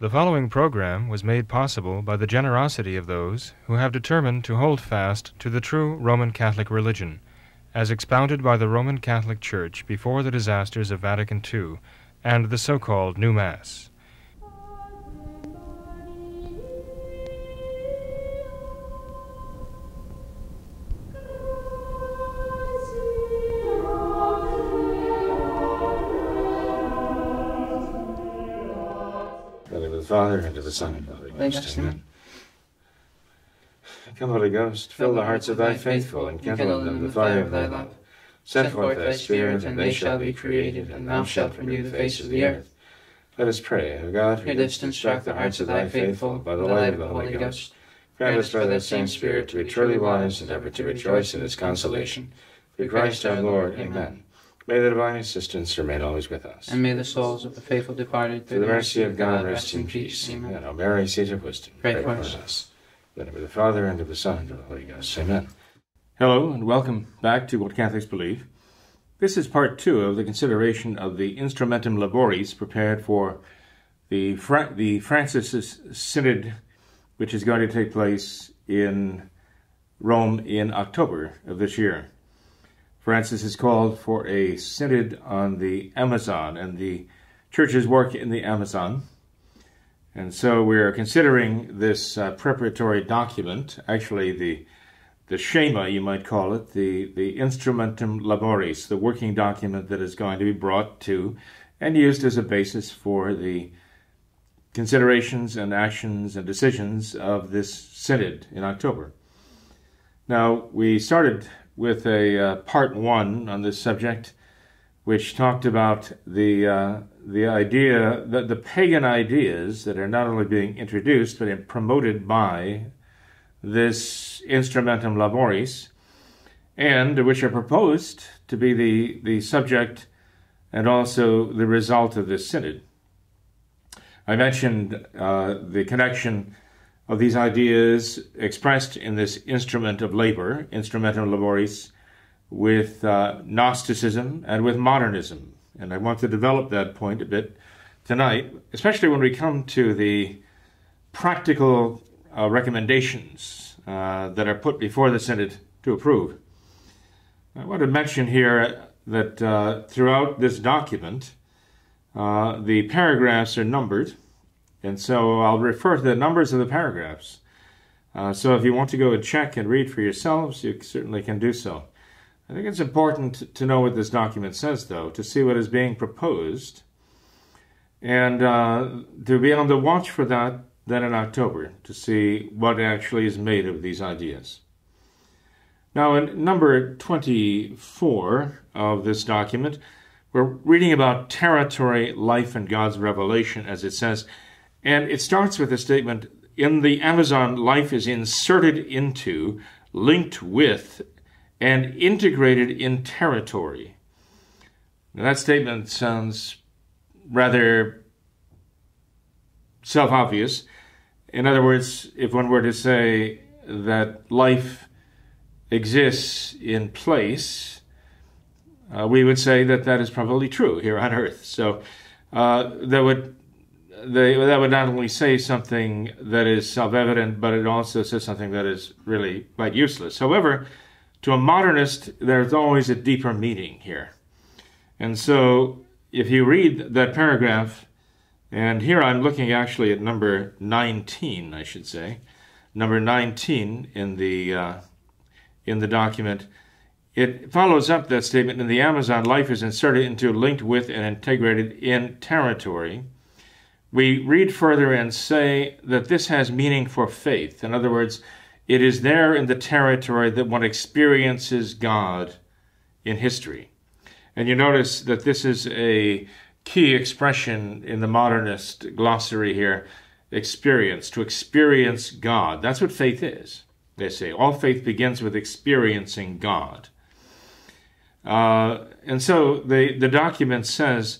The following program was made possible by the generosity of those who have determined to hold fast to the true Roman Catholic religion, as expounded by the Roman Catholic Church before the disasters of Vatican II and the so-called New Mass. The Father, and to the Son, and to the Holy Ghost. Amen. Come, Holy Ghost, fill the hearts of thy faithful, and kindle in them the fire of thy love. Send forth thy Spirit, and they shall be created, and thou shalt renew the face of the earth. Let us pray, O God, who didst instruct the hearts of thy faithful by the light of the Holy Ghost. Grant us by that same Spirit to be truly wise, and ever to rejoice in his consolation. Through Christ our Lord. Amen. May the divine assistance remain always with us. And may the souls of the faithful departed through the mercy of God rest in peace. Amen. And O Mary, seat of wisdom, pray for us. In the name of the Father, and of the Son, and of the Holy Ghost. Amen. Hello, and welcome back to What Catholics Believe. This is part 2 of the consideration of the Instrumentum Laboris prepared for the Francis Synod, which is going to take place in Rome in October of this year. Francis has called for a synod on the Amazon and the Church's work in the Amazon. And so we're considering this preparatory document, actually the schema, you might call it, the Instrumentum Laboris, the working document that is going to be brought to and used as a basis for the considerations and actions and decisions of this synod in October. Now, we started with a part 1 on this subject, which talked about the idea, that the pagan ideas that are not only being introduced but promoted by this Instrumentum Laboris, and which are proposed to be the subject and also the result of this synod. I mentioned the connection of these ideas expressed in this instrument of labor, Instrumentum Laboris, with Gnosticism and with modernism. And I want to develop that point a bit tonight, especially when we come to the practical recommendations that are put before the Synod to approve. I want to mention here that throughout this document, the paragraphs are numbered, and so I'll refer to the numbers of the paragraphs. So if you want to go and check and read for yourselves, you certainly can do so. I think it's important to know what this document says, though, to see what is being proposed, and to be on the watch for that then in October, to see what actually is made of these ideas. Now, in number 24 of this document, we're reading about territory, life, and God's revelation, as it says. And it starts with a statement, in the Amazon, life is inserted into, linked with, and integrated in territory. Now, that statement sounds rather self-obvious. In other words, if one were to say that life exists in place, we would say that that is probably true here on Earth. So that would not only say something that is self-evident, but it also says something that is really quite useless. However, to a modernist, there's always a deeper meaning here. And so if you read that paragraph, and here I'm looking actually at number 19, I should say, number 19 in the document, it follows up that statement, in the Amazon, life is inserted into, linked with, and integrated in territory. We read further and say that this has meaning for faith. In other words, it is there in the territory that one experiences God in history. And you notice that this is a key expression in the modernist glossary here, experience, to experience God. That's what faith is, they say. All faith begins with experiencing God. And so the document says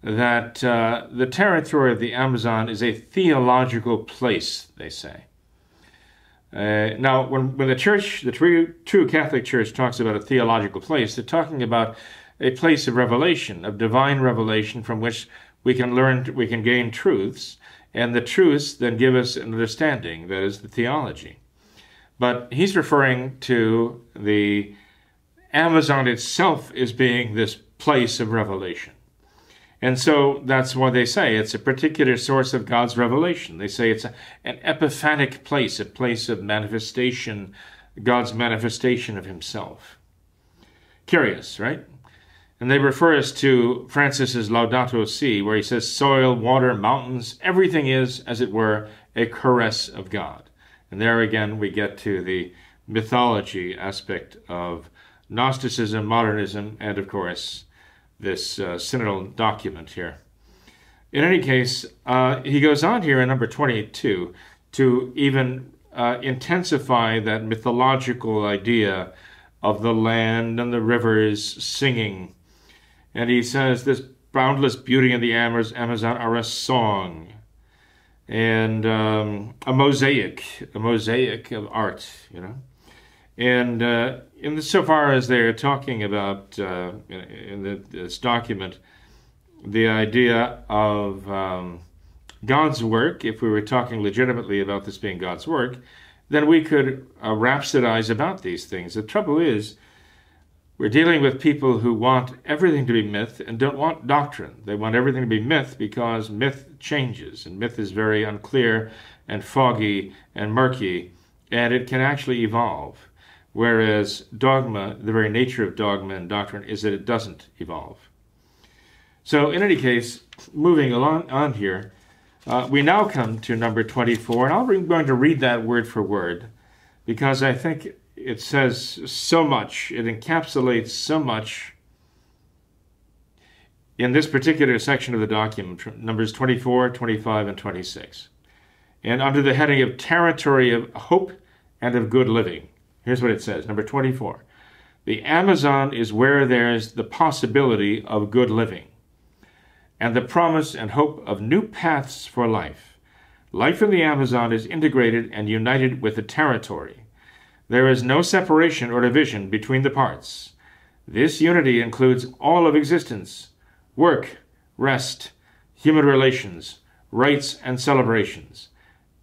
that the territory of the Amazon is a theological place, they say. Now, when the Church, the true Catholic Church, talks about a theological place, they're talking about a place of revelation, of divine revelation, from which we can learn, we can gain truths, and the truths then give us an understanding, that is the theology. But he's referring to the Amazon itself as being this place of revelation. And so that's why they say it's a particular source of God's revelation. They say it's an epiphanic place, a place of manifestation, God's manifestation of himself. Curious, right? And they refer us to Francis's Laudato Si, where he says soil, water, mountains, everything is, as it were, a caress of God. And there again we get to the mythology aspect of Gnosticism, modernism, and of course this synodal document here. In any case, he goes on here in number 22 to even intensify that mythological idea of the land and the rivers singing. And he says this boundless beauty in the Amazon are a song and a mosaic of art, you know. And insofar as they're talking about, in this document, the idea of God's work, if we were talking legitimately about this being God's work, then we could rhapsodize about these things. The trouble is, we're dealing with people who want everything to be myth and don't want doctrine. They want everything to be myth because myth changes, and myth is very unclear and foggy and murky, and it can actually evolve. Whereas dogma, the very nature of dogma and doctrine is that it doesn't evolve. So in any case, moving along on here, we now come to number 24, and I'm going to read that word for word because I think it says so much, it encapsulates so much in this particular section of the document, numbers 24, 25, and 26. And under the heading of territory of hope and of good living. Here's what it says, number 24. The Amazon is where there's the possibility of good living and the promise and hope of new paths for life. Life in the Amazon is integrated and united with the territory. There is no separation or division between the parts. This unity includes all of existence, work, rest, human relations, rites and celebrations.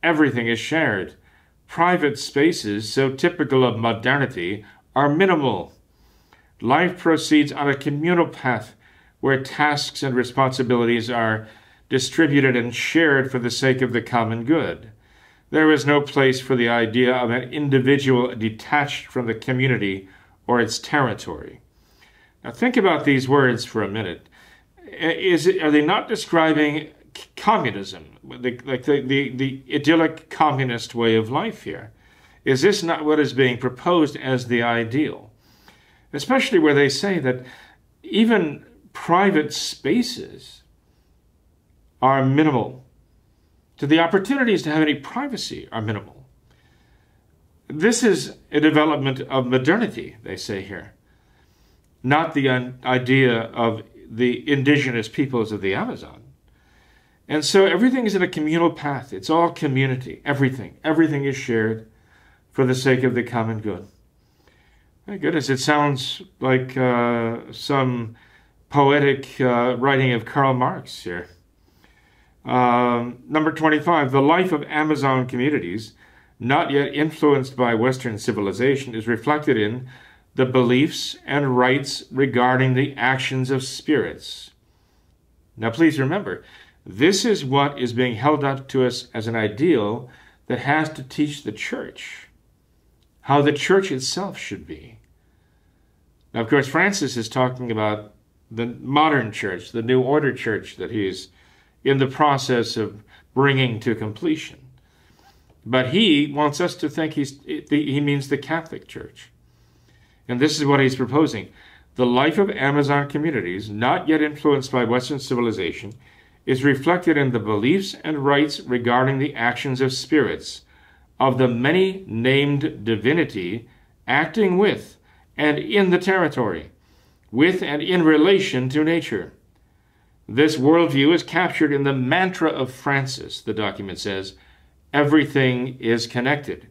Everything is shared. Private spaces, so typical of modernity, are minimal. Life proceeds on a communal path where tasks and responsibilities are distributed and shared for the sake of the common good. There is no place for the idea of an individual detached from the community or its territory. Now think about these words for a minute. Are they not describing communism, the idyllic communist way of life here? Is this not what is being proposed as the ideal? Especially where they say that even private spaces are minimal. So the opportunities to have any privacy are minimal. This is a development of modernity, they say here, not the idea of the indigenous peoples of the Amazon. And so everything is in a communal path. It's all community, everything. Everything is shared for the sake of the common good. My goodness, it sounds like some poetic writing of Karl Marx here. Number 25, the life of Amazon communities, not yet influenced by Western civilization, is reflected in the beliefs and rites regarding the actions of spirits. Now please remember, this is what is being held up to us as an ideal that has to teach the church how the church itself should be. Now, of course, Francis is talking about the modern church, the New Order church that he's in the process of bringing to completion. But he wants us to think he means the Catholic Church. And this is what he's proposing. The life of Amazon communities, not yet influenced by Western civilization, is reflected in the beliefs and rites regarding the actions of spirits, of the many named divinity acting with and in the territory, with and in relation to nature. This worldview is captured in the mantra of Francis, the document says, everything is connected.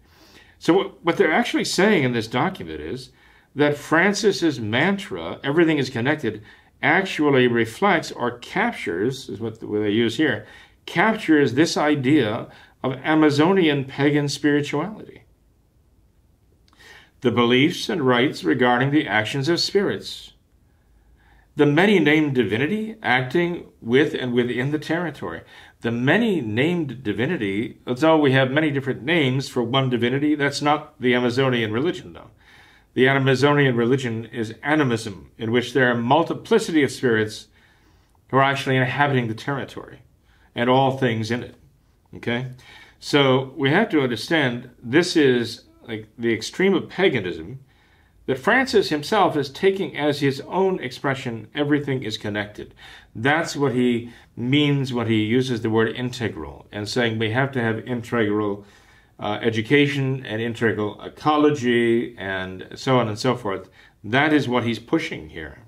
So what they're actually saying in this document is that Francis's mantra, everything is connected, actually reflects or captures, is what they use here, captures this idea of Amazonian pagan spirituality. The beliefs and rites regarding the actions of spirits. The many-named divinity acting with and within the territory. The many-named divinity, although we have many different names for one divinity, that's not the Amazonian religion, though. The Amazonian religion is animism, in which there are a multiplicity of spirits who are actually inhabiting the territory and all things in it. Okay? So we have to understand this is like the extreme of paganism that Francis himself is taking as his own expression, everything is connected. That's what he means when he uses the word integral and saying we have to have integral education and integral ecology and so on and so forth. That is what he's pushing here.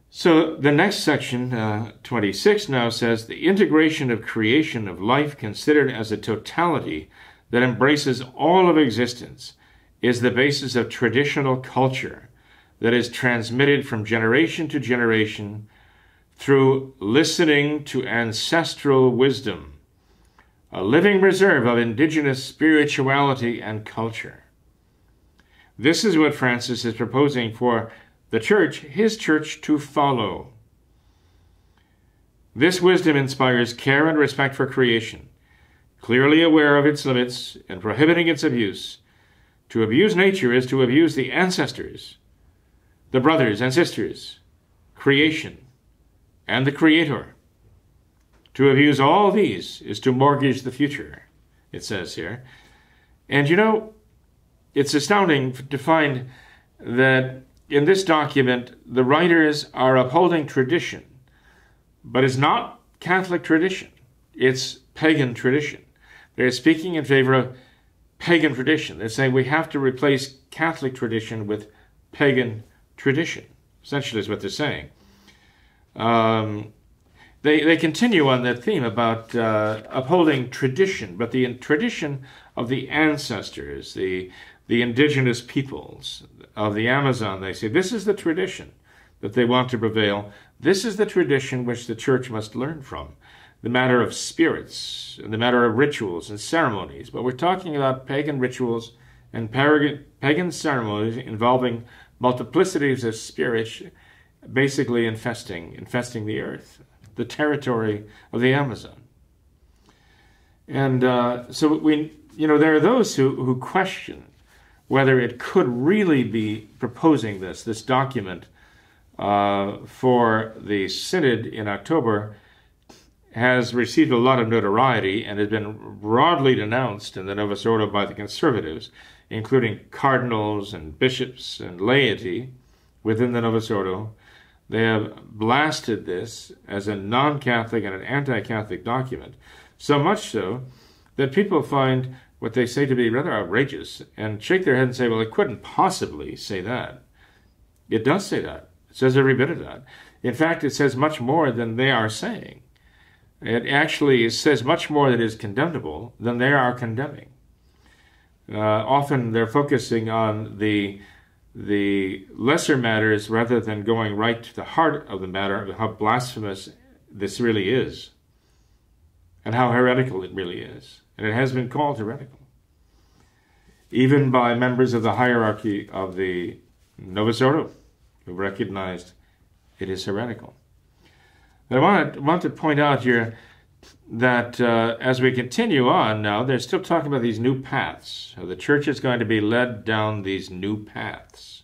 So the next section, 26, now says the integration of creation of life considered as a totality that embraces all of existence is the basis of traditional culture that is transmitted from generation to generation through listening to ancestral wisdom, a living reserve of indigenous spirituality and culture. This is what Francis is proposing for the church, his church, to follow. This wisdom inspires care and respect for creation, clearly aware of its limits and prohibiting its abuse. To abuse nature is to abuse the ancestors, the brothers and sisters, creation, and the Creator. To abuse all these is to mortgage the future, it says here. And you know, it's astounding to find that in this document, the writers are upholding tradition, but it's not Catholic tradition. It's pagan tradition. They're speaking in favor of pagan tradition. They're saying we have to replace Catholic tradition with pagan tradition, essentially is what they're saying. They continue on that theme about upholding tradition, but the tradition of the ancestors, the indigenous peoples of the Amazon. They say this is the tradition that they want to prevail. This is the tradition which the church must learn from. The matter of spirits, and the matter of rituals and ceremonies. But we're talking about pagan rituals and pagan ceremonies involving multiplicities of spirits, basically infesting the earth, the territory of the Amazon. And so there are those who question whether it could really be proposing this document for the Synod in October has received a lot of notoriety and has been broadly denounced in the Novus Ordo by the conservatives, including cardinals and bishops and laity within the Novus Ordo. They have blasted this as a non-Catholic and an anti-Catholic document, so much so that people find what they say to be rather outrageous and shake their head and say, well, it couldn't possibly say that. It does say that. It says every bit of that. In fact, it says much more than they are saying. It actually says much more that is condemnable than they are condemning. Often they're focusing on the lesser matters rather than going right to the heart of the matter of how blasphemous this really is and how heretical it really is. And it has been called heretical, even by members of the hierarchy of the Novus Ordo, who recognized it is heretical. But I want to point out here that as we continue on now, they're still talking about these new paths. So the church is going to be led down these new paths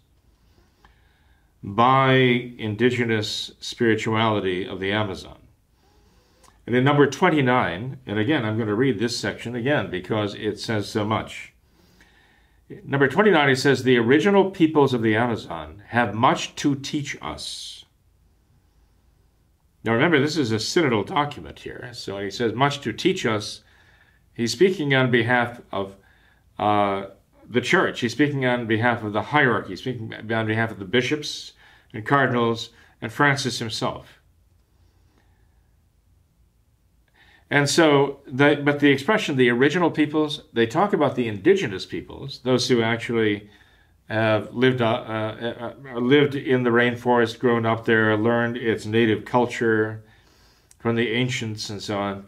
by indigenous spirituality of the Amazon. And in number 29, and again, I'm going to read this section again because it says so much. Number 29, it says, the original peoples of the Amazon have much to teach us. Now remember, this is a synodal document here. So when he says much to teach us, he's speaking on behalf of the church. He's speaking on behalf of the hierarchy. He's speaking on behalf of the bishops and cardinals and Francis himself. And so, but the expression, the original peoples, they talk about the indigenous peoples, those who actually have lived in the rainforest, grown up there, learned its native culture, from the ancients and so on.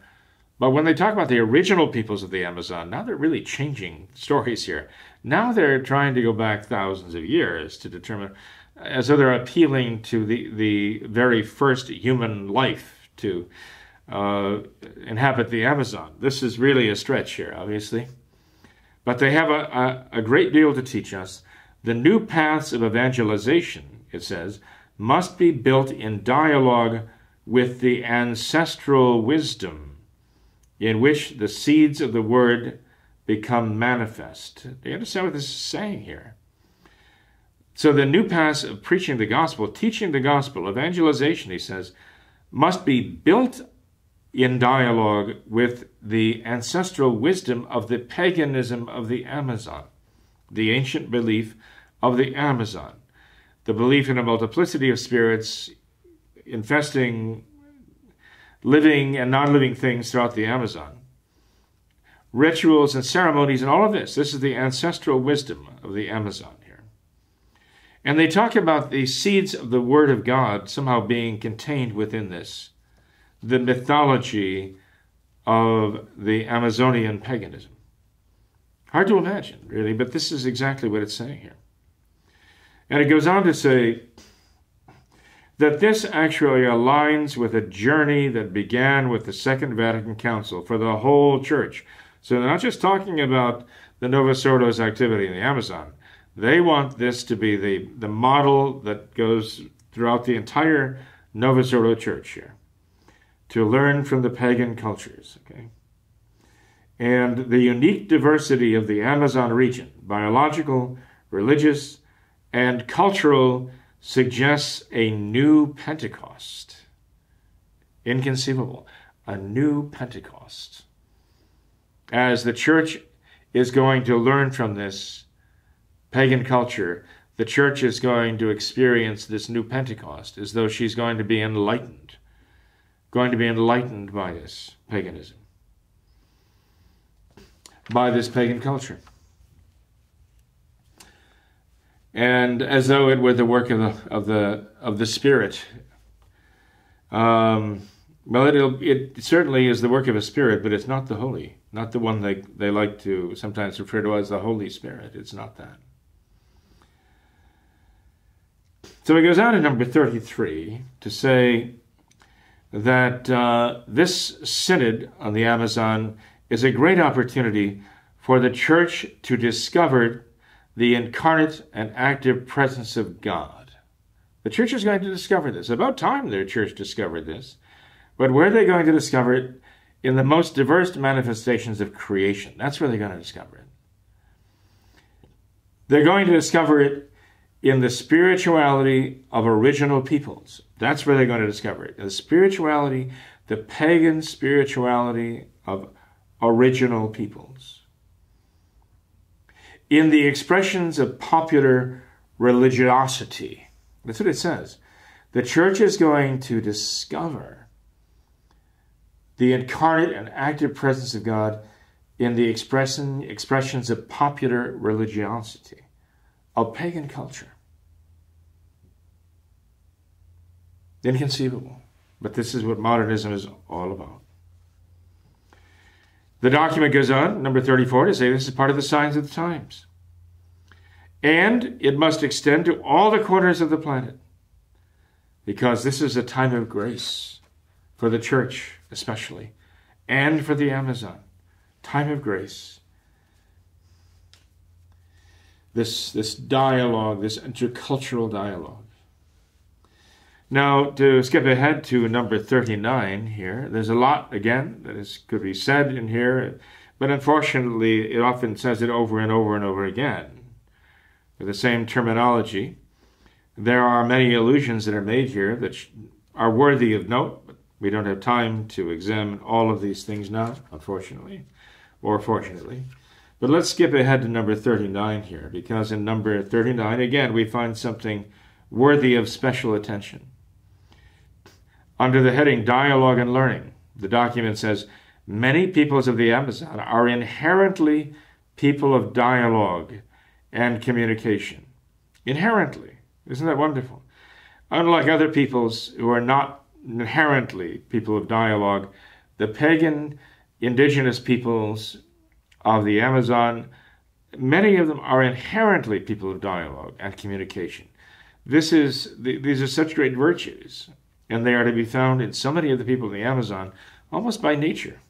But when they talk about the original peoples of the Amazon, now they're really changing stories here. Now they're trying to go back thousands of years to determine, as though they're appealing to the very first human life to inhabit the Amazon. This is really a stretch here, obviously. But they have a great deal to teach us. The new paths of evangelization, it says, must be built in dialogue with the ancestral wisdom in which the seeds of the word become manifest. Do you understand what this is saying here? So the new paths of preaching the gospel, teaching the gospel, evangelization, he says, must be built in dialogue with the ancestral wisdom of the paganism of the Amazon, the ancient belief of the Amazon, the belief in a multiplicity of spirits infesting living and non-living things throughout the Amazon. Rituals and ceremonies and all of this. This is the ancestral wisdom of the Amazon here. And they talk about the seeds of the Word of God somehow being contained within this, the mythology of the Amazonian paganism. Hard to imagine, really, but this is exactly what it's saying here. And it goes on to say that this actually aligns with a journey that began with the Second Vatican Council for the whole church. So they're not just talking about the Novus Ordo's activity in the Amazon. They want this to be the model that goes throughout the entire Novus Ordo church here, to learn from the pagan cultures. Okay? And the unique diversity of the Amazon region, biological, religious, and cultural, suggests a new Pentecost. Inconceivable. A new Pentecost. As the church is going to learn from this pagan culture, the church is going to experience this new Pentecost as though she's going to be enlightened. Going to be enlightened by this paganism. By this pagan culture. And as though it were the work of the Spirit. Well, it certainly is the work of a Spirit, but it's not the Holy, not the one they like to sometimes refer to as the Holy Spirit. It's not that. So he goes on in number 33 to say that this synod on the Amazon is a great opportunity for the church to discover the incarnate and active presence of God. The church is going to discover this. About time the church discovered this. But where are they going to discover it? In the most diverse manifestations of creation. That's where they're going to discover it. They're going to discover it in the spirituality of original peoples. That's where they're going to discover it. The spirituality, the pagan spirituality of original peoples. In the expressions of popular religiosity. That's what it says. The church is going to discover the incarnate and active presence of God in the expressions of popular religiosity, of pagan culture. Inconceivable. But this is what modernism is all about. The document goes on, number 34, to say this is part of the signs of the times. And it must extend to all the corners of the planet, because this is a time of grace for the church especially, and for the Amazon. Time of grace. This dialogue, this intercultural dialogue. Now, to skip ahead to number 39 here, there's a lot, again, that could be said in here, but unfortunately, it often says it over and over and over again, with the same terminology. There are many allusions that are made here that are worthy of note, but we don't have time to examine all of these things now, unfortunately, or fortunately. But let's skip ahead to number 39 here, because in number 39, again, we find something worthy of special attention. Under the heading Dialogue and Learning, the document says, many peoples of the Amazon are inherently people of dialogue and communication. Inherently. Isn't that wonderful? Unlike other peoples who are not inherently people of dialogue. The pagan indigenous peoples of the Amazon, many of them are inherently people of dialogue and communication. These are such great virtues, and they are to be found in so many of the people of the Amazon almost by nature.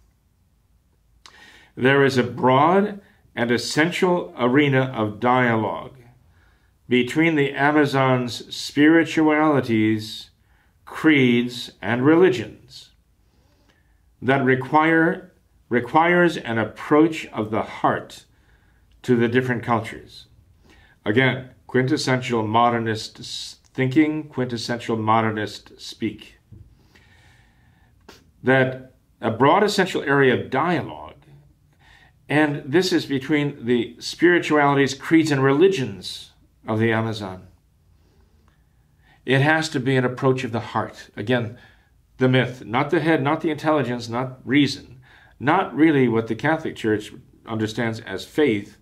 There is a broad and essential arena of dialogue between the Amazon's spiritualities, creeds, and religions that requires an approach of the heart to the different cultures. Again, quintessential modernist thinking, quintessential modernist speak. That a broad essential area of dialogue, and this is between the spiritualities, creeds, and religions of the Amazon. It has to be an approach of the heart. Again, the myth, not the head, not the intelligence, not reason, not really what the Catholic Church understands as faith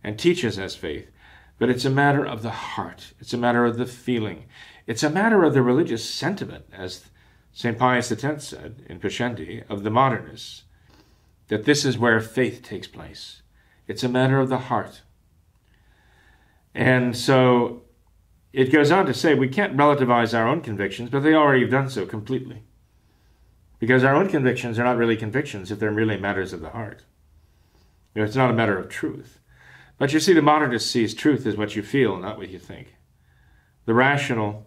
and teaches as faith, but it's a matter of the heart. It's a matter of the feeling. It's a matter of the religious sentiment, as St. Pius X said in Pascendi of the modernists, that this is where faith takes place. It's a matter of the heart. And so it goes on to say we can't relativize our own convictions, but they already have done so completely. Because our own convictions are not really convictions if they're merely matters of the heart. It's not a matter of truth. But you see, the modernist sees truth as what you feel, not what you think. The rational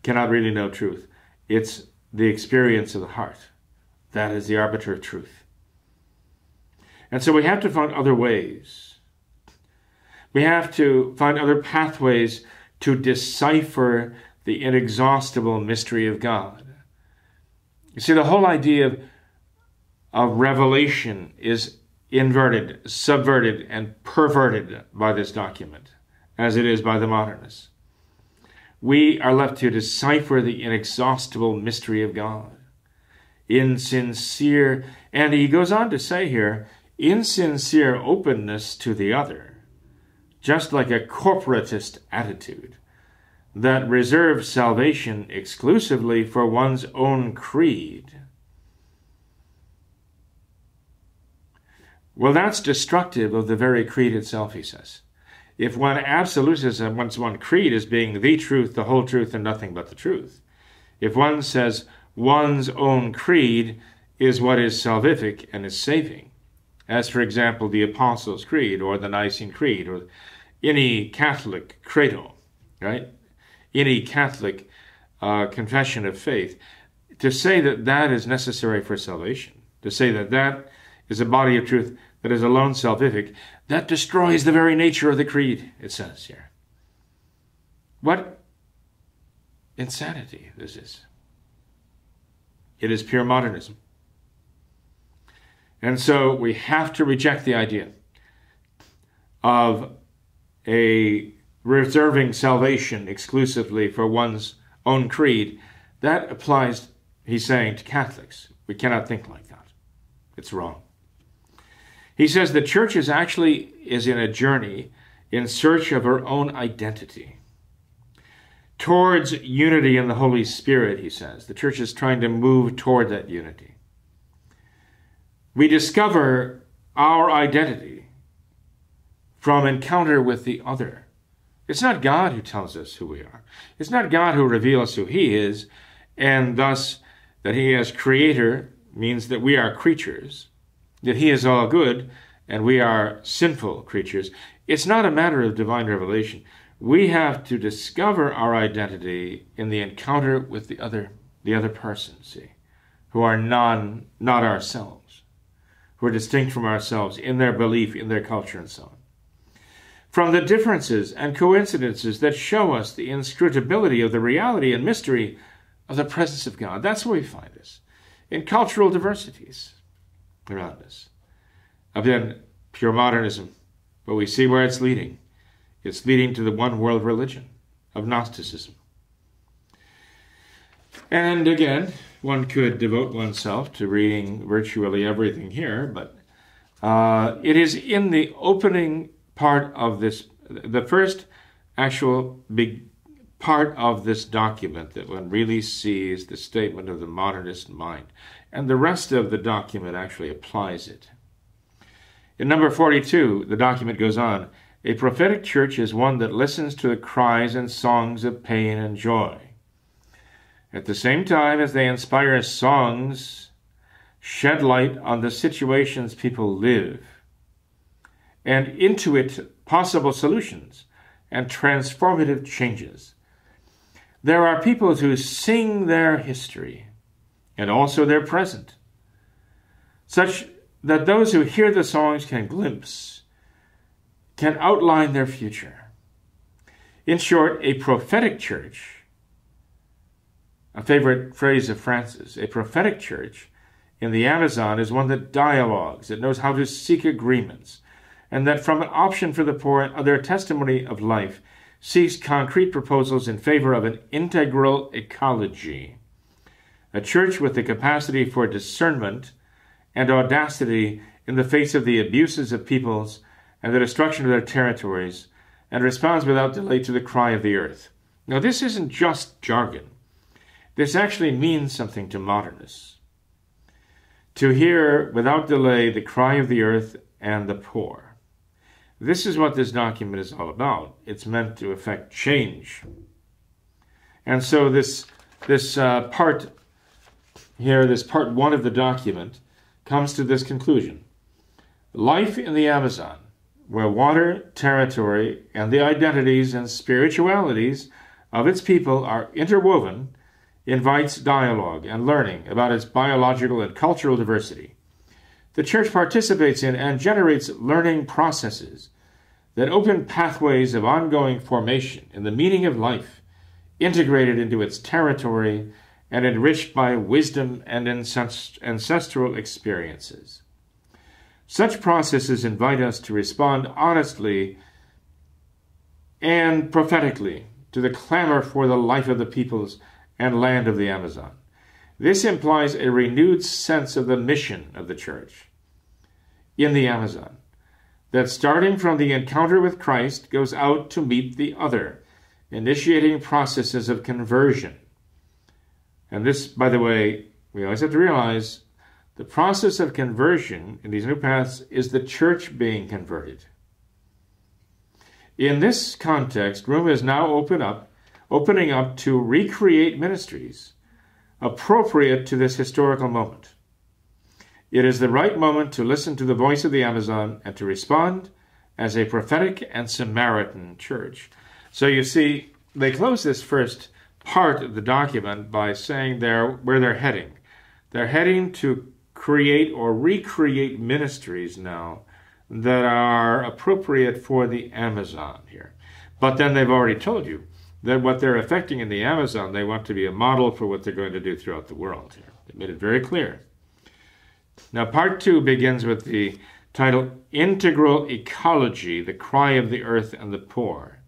cannot really know truth. It's the experience of the heart. That is the arbiter of truth. And so we have to find other ways. We have to find other pathways to decipher the inexhaustible mystery of God. You see, the whole idea of revelation is inverted, subverted, and perverted by this document, as it is by the modernists. We are left to decipher the inexhaustible mystery of God in sincere, and he goes on to say here, in sincere openness to the other, just like a corporatist attitude that reserves salvation exclusively for one's own creed. Well, that's destructive of the very creed itself, he says. If one absolutism one's creed as being the truth, the whole truth, and nothing but the truth, if one says one's own creed is what is salvific and is saving, as, for example, the Apostles' Creed or the Nicene Creed or any Catholic credo, right? Any Catholic confession of faith, to say that that is necessary for salvation, to say that that is a body of truth that is alone salvific, that destroys the very nature of the creed, it says here. What insanity this is. It is pure modernism. And so we have to reject the idea of a reserving salvation exclusively for one's own creed. That applies, he's saying, to Catholics. We cannot think like that. It's wrong. He says the church is in a journey in search of her own identity. Towards unity in the Holy Spirit, he says. The church is trying to move toward that unity. We discover our identity from encounter with the other. It's not God who tells us who we are. It's not God who reveals who he is, and thus that he as creator means that we are creatures, that he is all good and we are sinful creatures. It's not a matter of divine revelation. We have to discover our identity in the encounter with the other person, see, who are not ourselves, who are distinct from ourselves in their belief, in their culture, and so on. From the differences and coincidences that show us the inscrutability of the reality and mystery of the presence of God. That's where we find us, in cultural diversities around us. Again, pure modernism, but we see where it's leading. It's leading to the one world religion of Gnosticism. And again, one could devote oneself to reading virtually everything here, but it is in the opening part of this, the first actual big part of this document that one really sees the statement of the modernist mind. And the rest of the document actually applies it. In number 42, the document goes on, a prophetic church is one that listens to the cries and songs of pain and joy. At the same time as they inspire songs, shed light on the situations people live, and intuit possible solutions and transformative changes. There are people who sing their history and also their present, such that those who hear the songs can outline their future. In short, a prophetic church, a favorite phrase of Francis, a prophetic church in the Amazon is one that dialogues, that knows how to seek agreements, and that from an option for the poor and other testimony of life seeks concrete proposals in favor of an integral ecology. A church with the capacity for discernment and audacity in the face of the abuses of peoples and the destruction of their territories, and responds without delay to the cry of the earth. Now, this isn't just jargon. This actually means something to modernists. To hear without delay the cry of the earth and the poor. This is what this document is all about. It's meant to effect change. And so this part here, this part one of the document, comes to this conclusion. Life in the Amazon, where water, territory, and the identities and spiritualities of its people are interwoven, invites dialogue and learning about its biological and cultural diversity. The church participates in and generates learning processes that open pathways of ongoing formation in the meaning of life, integrated into its territory and enriched by wisdom and ancestral experiences. Such processes invite us to respond honestly and prophetically to the clamor for the life of the peoples and land of the Amazon. This implies a renewed sense of the mission of the church in the Amazon, that starting from the encounter with Christ goes out to meet the other, initiating processes of conversion. And this, by the way, we always have to realize the process of conversion in these new paths is the church being converted. In this context, room is now opening up to recreate ministries appropriate to this historical moment. It is the right moment to listen to the voice of the Amazon and to respond as a prophetic and Samaritan church. So you see, they close this first part of the document by saying where they're heading. They're heading to create or recreate ministries now that are appropriate for the Amazon here. But then they've already told you that what they're effecting in the Amazon, they want to be a model for what they're going to do throughout the world here. They made it very clear. Now, part 2 begins with the title, Integral Ecology, the Cry of the Earth and the Poor.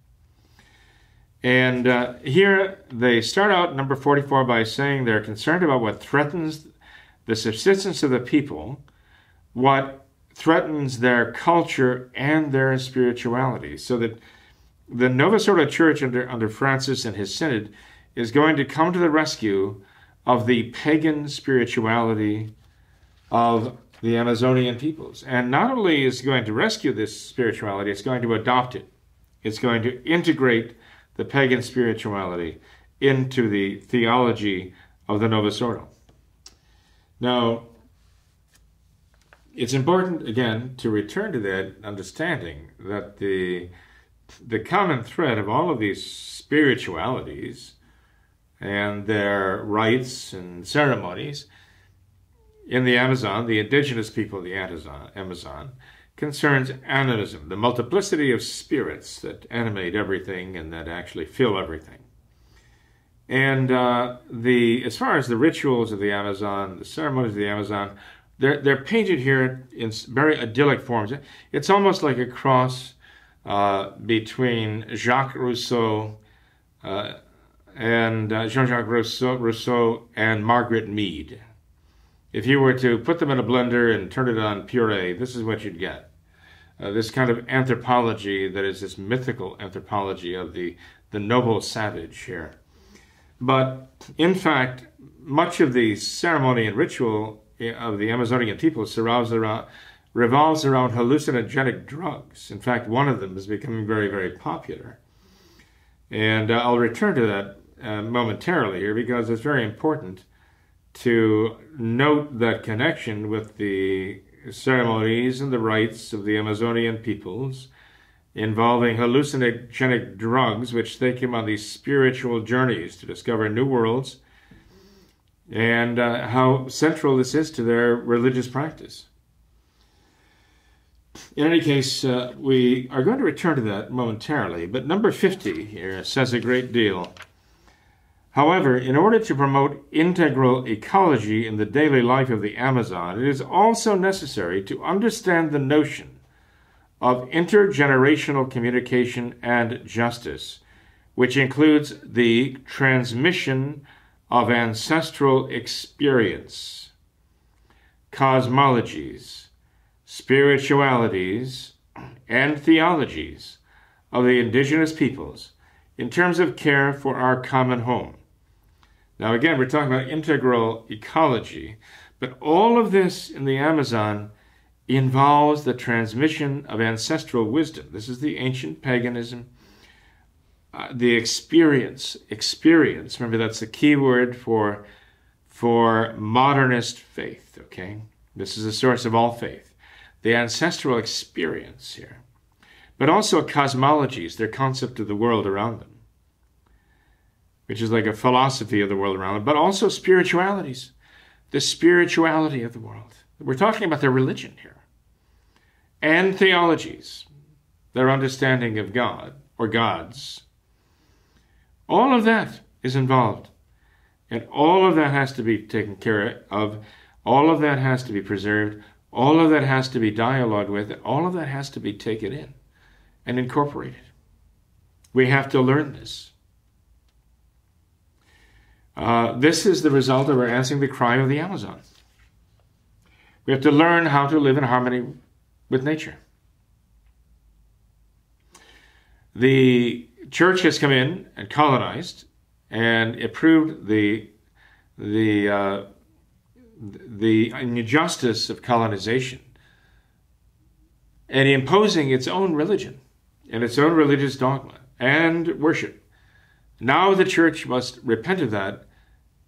And here they start out, number 44, by saying they're concerned about what threatens the subsistence of the people, what threatens their culture and their spirituality. So that the Novosora Church under Francis and his synod is going to come to the rescue of the pagan spirituality of the Amazonian peoples. And not only is it going to rescue this spirituality, it's going to adopt it. It's going to integrate the pagan spirituality into the theology of the Novosora. Now, it's important, again, to return to that understanding that the common thread of all of these spiritualities and their rites and ceremonies in the Amazon, the indigenous people of the Amazon, concerns animism, the multiplicity of spirits that animate everything and that actually fill everything. And as far as the rituals of the Amazon, the ceremonies of the Amazon, they're painted here in very idyllic forms. It's almost like a cross between Jacques Rousseau and Jean-Jacques Rousseau and Margaret Mead. If you were to put them in a blender and turn it on puree, this is what you'd get. This kind of anthropology that is this mythical anthropology of the noble savage here. But in fact, much of the ceremony and ritual of the Amazonian people revolves around hallucinogenic drugs. In fact, one of them is becoming very, very popular. And I'll return to that momentarily here, because it's very important to note that connection with the ceremonies and the rites of the Amazonian peoples involving hallucinogenic drugs, which take them on these spiritual journeys to discover new worlds, and how central this is to their religious practice. In any case, we are going to return to that momentarily, but number 50 here says a great deal. However, in order to promote integral ecology in the daily life of the Amazon, it is also necessary to understand the notion of intergenerational communication and justice, which includes the transmission of ancestral experience, cosmologies, spiritualities, and theologies of the indigenous peoples in terms of care for our common home. Now again, we're talking about integral ecology, but all of this in the Amazon involves the transmission of ancestral wisdom. This is the ancient paganism, the experience. Remember, that's the key word for modernist faith, okay? This is the source of all faith. The ancestral experience here. But also cosmologies, their concept of the world around them, which is like a philosophy of the world around them, but also spiritualities, the spirituality of the world. We're talking about their religion here. And theologies, their understanding of God or gods. All of that is involved. And all of that has to be taken care of. All of that has to be preserved. All of that has to be dialogued with. All of that has to be taken in and incorporated. We have to learn this. This is the result of our answering the cry of the Amazon. We have to learn how to live in harmony with nature. The church has come in and colonized and approved the injustice of colonization and imposing its own religion and its own religious dogma and worship. Now the church must repent of that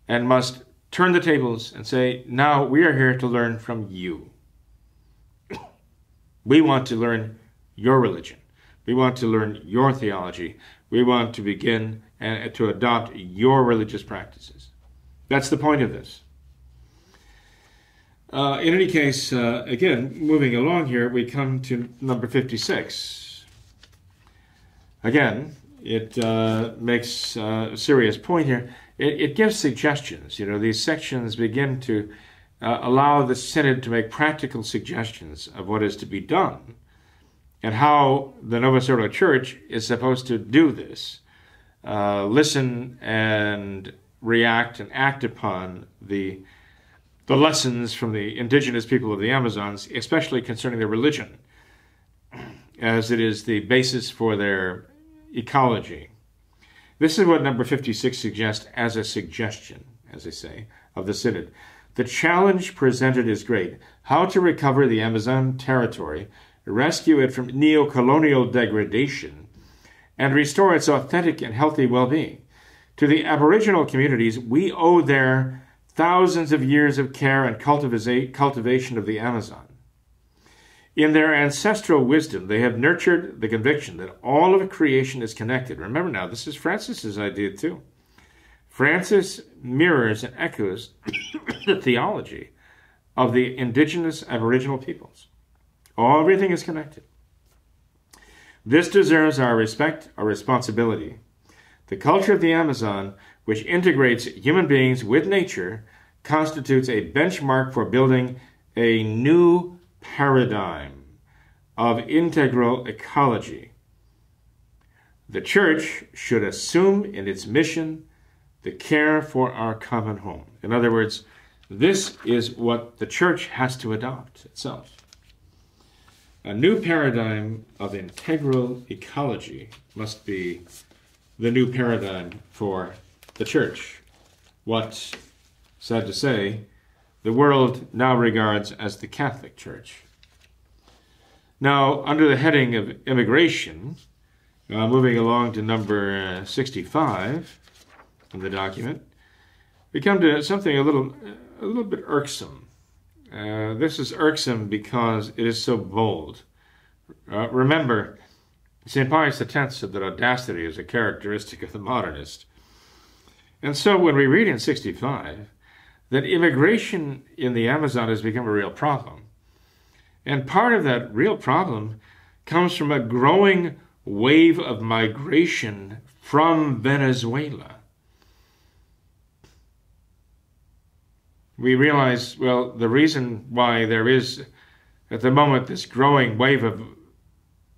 and must turn the tables and say, now we are here to learn from you. We want to learn your religion. We want to learn your theology. We want to begin and to adopt your religious practices. That's the point of this. In any case, again, moving along here, we come to number 56. Again, it makes a serious point here. It gives suggestions. You know, these sections begin to allow the Synod to make practical suggestions of what is to be done and how the Novus Ordo Church is supposed to do this. Listen and react and act upon the lessons from the indigenous people of the Amazons, especially concerning their religion, as it is the basis for their ecology. This is what number 56 suggests as a suggestion, as they say, of the Synod. The challenge presented is great. How to recover the Amazon territory, rescue it from neo-colonial degradation, and restore its authentic and healthy well-being. To the Aboriginal communities, we owe their thousands of years of care and cultivation of the Amazon. In their ancestral wisdom, they have nurtured the conviction that all of creation is connected. Remember now, this is Francis's idea too. Francis mirrors and echoes the theology of the indigenous Aboriginal peoples. Everything is connected. This deserves our respect, our responsibility. The culture of the Amazon, which integrates human beings with nature, constitutes a benchmark for building a new paradigm of integral ecology. The Church should assume in its mission the care for our common home. In other words, this is what the Church has to adopt itself. A new paradigm of integral ecology must be the new paradigm for the church. What, sad to say, the world now regards as the Catholic Church. Now, under the heading of immigration, moving along to number 65 in the document, we come to something a little bit irksome. This is irksome because it is so bold. Remember, St. Pius X said that audacity is a characteristic of the modernist. And so when we read in 65 that immigration in the Amazon has become a real problem, and part of that real problem comes from a growing wave of migration from Venezuela. We realize, well, the reason why there is, at the moment, this growing wave of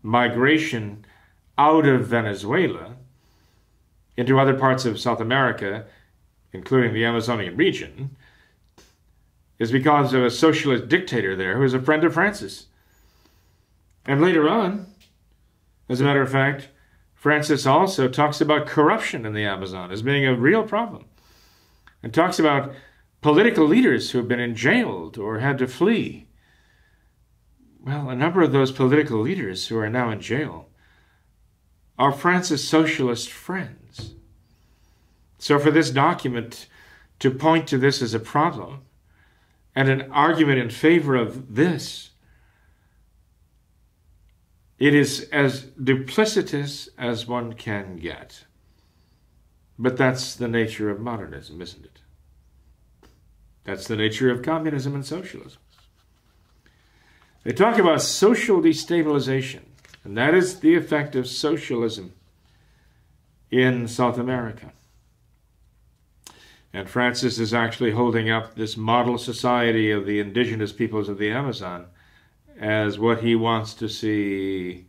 migration out of Venezuela into other parts of South America, including the Amazonian region, is because of a socialist dictator there who is a friend of Francis. And later on, as a matter of fact, Francis also talks about corruption in the Amazon as being a real problem, and talks about political leaders who have been jailed or had to flee. Well, a number of those political leaders who are now in jail are Francis' socialist friends. So for this document to point to this as a problem and an argument in favor of this, it is as duplicitous as one can get. But that's the nature of modernism, isn't it? That's the nature of communism and socialism. They talk about social destabilization, and that is the effect of socialism in South America. And Francis is actually holding up this model society of the indigenous peoples of the Amazon as what he wants to see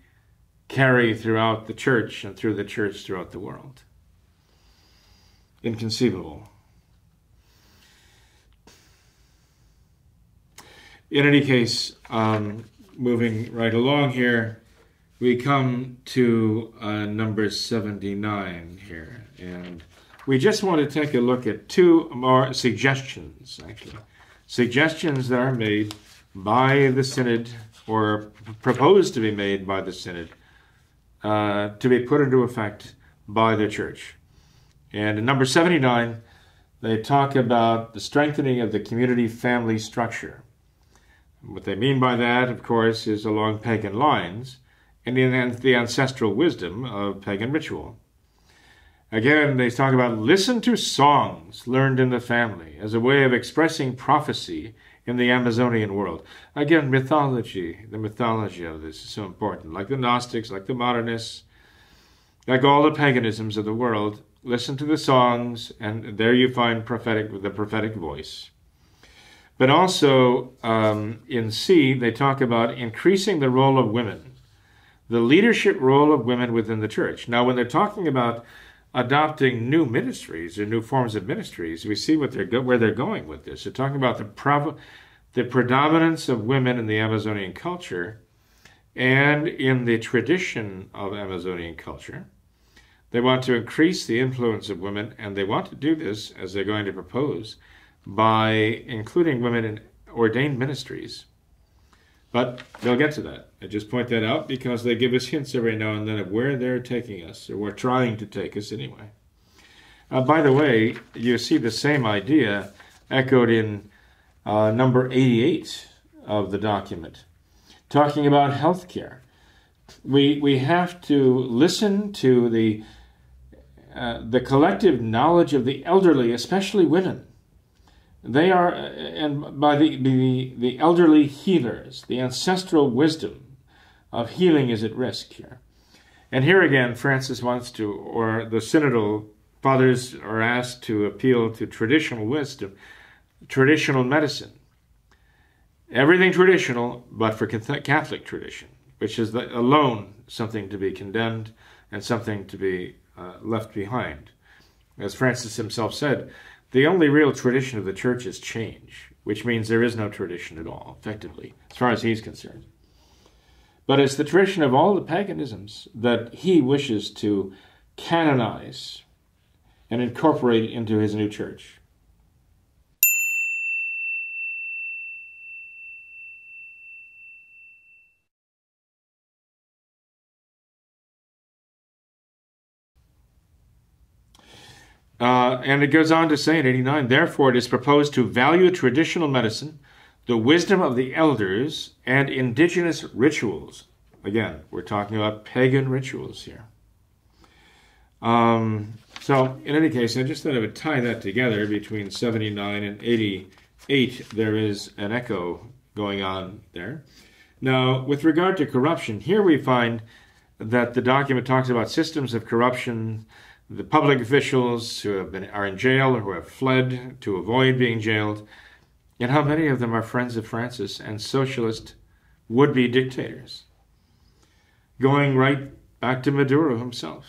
carry throughout the church and through the church throughout the world. Inconceivable. In any case, moving right along here, we come to number 79 here. And we just want to take a look at two more suggestions, actually. Suggestions that are made by the Synod, or proposed to be made by the Synod, to be put into effect by the Church. And in number 79, they talk about the strengthening of the community family structure. What they mean by that, of course, is along pagan lines and in the ancestral wisdom of pagan ritual. Again, they talk about listen to songs learned in the family as a way of expressing prophecy in the Amazonian world. Again, mythology, the mythology of this is so important. Like the Gnostics, like the modernists, like all the paganisms of the world, listen to the songs, and there you find the prophetic voice. But also in C, they talk about increasing the role of women, the leadership role of women within the church. Now, when they're talking about adopting new ministries or new forms of ministries, we see where they're going with this. They're talking about the predominance of women in the Amazonian culture and in the tradition of Amazonian culture. They want to increase the influence of women, and they want to do this, as they're going to propose, by including women in ordained ministries. But they'll get to that. I just point that out because they give us hints every now and then of where they're taking us, or where trying to take us anyway. By the way, you see the same idea echoed in number 88 of the document, talking about health care. We have to listen to the collective knowledge of the elderly, especially women. They are, and by the elderly healers, the ancestral wisdom of healing is at risk here. And here again, Francis wants to, or the synodal fathers are asked to appeal to traditional wisdom, traditional medicine. Everything traditional, but for Catholic tradition, which is alone something to be condemned and something to be left behind. As Francis himself said, the only real tradition of the church is change, which means there is no tradition at all, effectively, as far as he's concerned. But it's the tradition of all the paganisms that he wishes to canonize and incorporate into his new church. And it goes on to say in 89, therefore it is proposed to value traditional medicine, the wisdom of the elders, and indigenous rituals. Again, we're talking about pagan rituals here. So in any case, I just thought I would tie that together between 79 and 88. There is an echo going on there. Now, with regard to corruption, here we find that the document talks about systems of corruption, the public officials who are in jail or who have fled to avoid being jailed, and how many of them are friends of Francis and socialist would-be dictators, going right back to Maduro himself.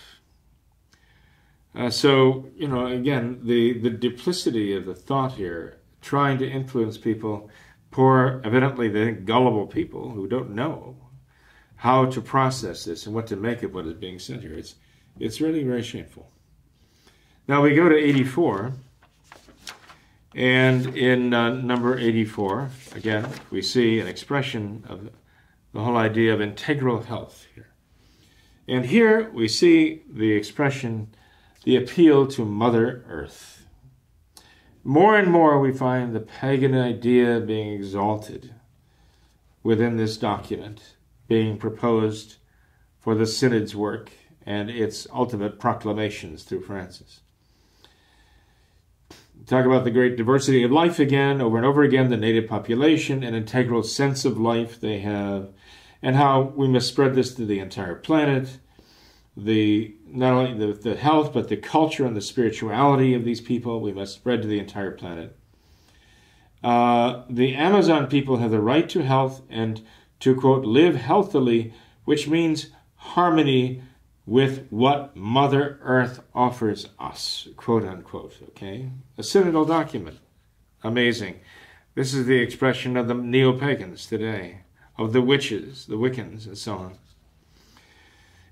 So, again, the duplicity of the thought here, trying to influence people, poor, evidently they think gullible people who don't know how to process this and what to make of what is being said here. It's really very shameful. Now we go to 84, and in number 84, again, we see an expression of the whole idea of integral health here. And here we see the expression, the appeal to Mother Earth. More and more we find the pagan idea being exalted within this document, being proposed for the Synod's work and its ultimate proclamations through Francis. Talk about the great diversity of life again, over and over again, the native population, an integral sense of life they have, and how we must spread this to the entire planet, not only the health, but the culture and the spirituality of these people we must spread to the entire planet. The Amazon people have the right to health and to, quote, live healthily, which means harmony with what Mother Earth offers us, quote unquote, okay? A synodal document. Amazing. This is the expression of the neo-pagans today, of the witches, the Wiccans, and so on.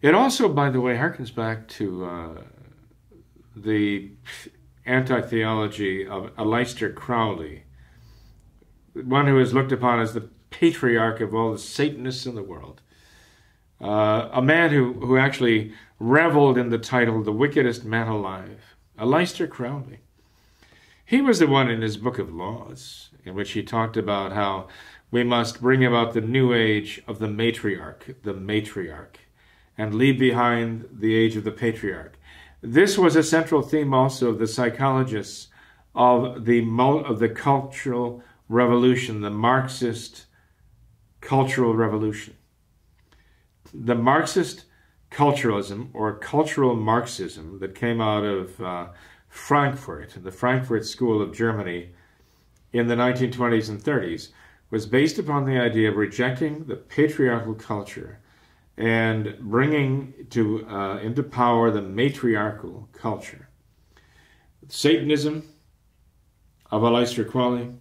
It also, by the way, harkens back to the anti-theology of Aleister Crowley, one who is looked upon as the patriarch of all the Satanists in the world. A man who actually reveled in the title, The Wickedest Man Alive, Aleister Crowley. He was the one in his Book of Laws in which he talked about how we must bring about the new age of the matriarch, and leave behind the age of the patriarch. This was a central theme also of the psychologists of the cultural revolution, the Marxist cultural revolution. The Marxist culturalism, or cultural Marxism, that came out of Frankfurt, the Frankfurt School of Germany in the 1920s and 30s, was based upon the idea of rejecting the patriarchal culture and bringing into power the matriarchal culture. Satanism of Aleister Crowley,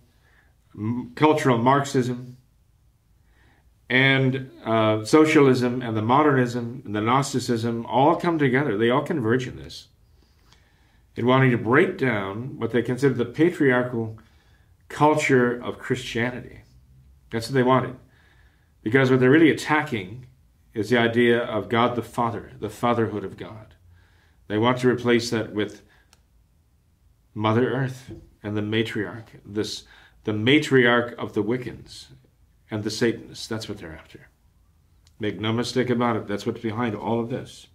cultural Marxism, and socialism and the modernism and the Gnosticism all come together. They all converge in this, in wanting to break down what they consider the patriarchal culture of Christianity. That's what they wanted. Because what they're really attacking is the idea of God the Father, the fatherhood of God. They want to replace that with Mother Earth and the matriarch, the matriarch of the Wiccans and the Satanists. That's what they're after. Make no mistake about it. That's what's behind all of this.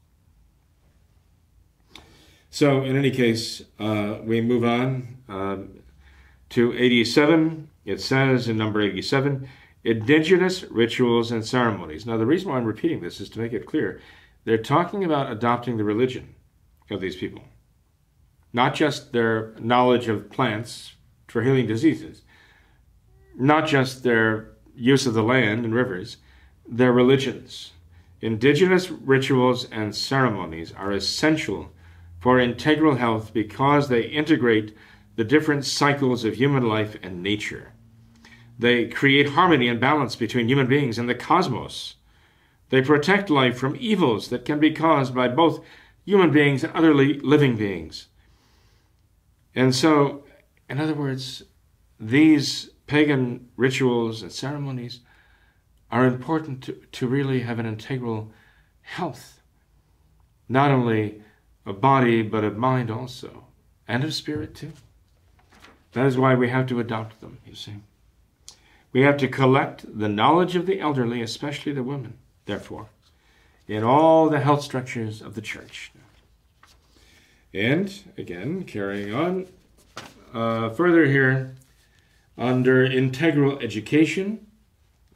So, in any case, we move on to 87. It says in number 87, indigenous rituals and ceremonies. Now, the reason why I'm repeating this is to make it clear. They're talking about adopting the religion of these people, not just their knowledge of plants for healing diseases, not just their use of the land and rivers, their religions. Indigenous rituals and ceremonies are essential for integral health because they integrate the different cycles of human life and nature. They create harmony and balance between human beings and the cosmos. They protect life from evils that can be caused by both human beings and other living beings. And so, in other words, these pagan rituals and ceremonies are important to really have an integral health, not only of body, but of mind also, and of spirit too. That is why we have to adopt them, you see. We have to collect the knowledge of the elderly, especially the women, therefore, in all the health structures of the church. And, again, carrying on, further here, under integral education,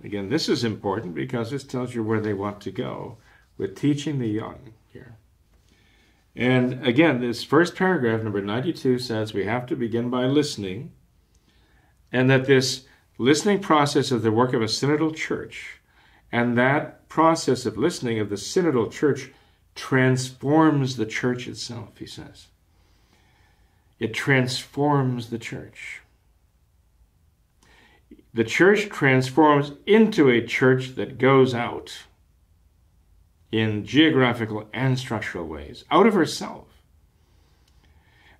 again, this is important because this tells you where they want to go with teaching the young here. And again, this first paragraph, number 92, says we have to begin by listening, and that this listening process is the work of a synodal church, and that process of listening of the synodal church transforms the church itself, he says. It transforms the church. The church transforms into a church that goes out in geographical and structural ways, out of herself.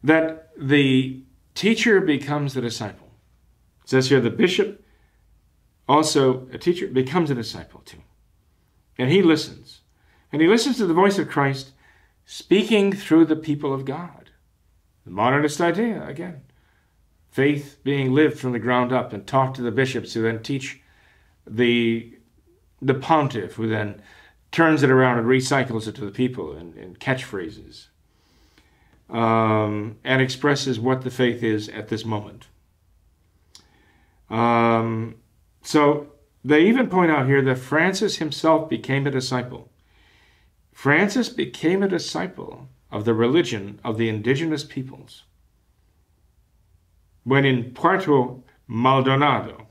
That the teacher becomes the disciple. It says here the bishop, also a teacher, becomes a disciple too. And he listens. And he listens to the voice of Christ speaking through the people of God. The modernist idea, again. Faith being lived from the ground up and taught to the bishops who then teach the pontiff, who then turns it around and recycles it to the people in catchphrases, and expresses what the faith is at this moment. So they even point out here that Francis himself became a disciple. Francis became a disciple of the religion of the indigenous peoples when in Puerto Maldonado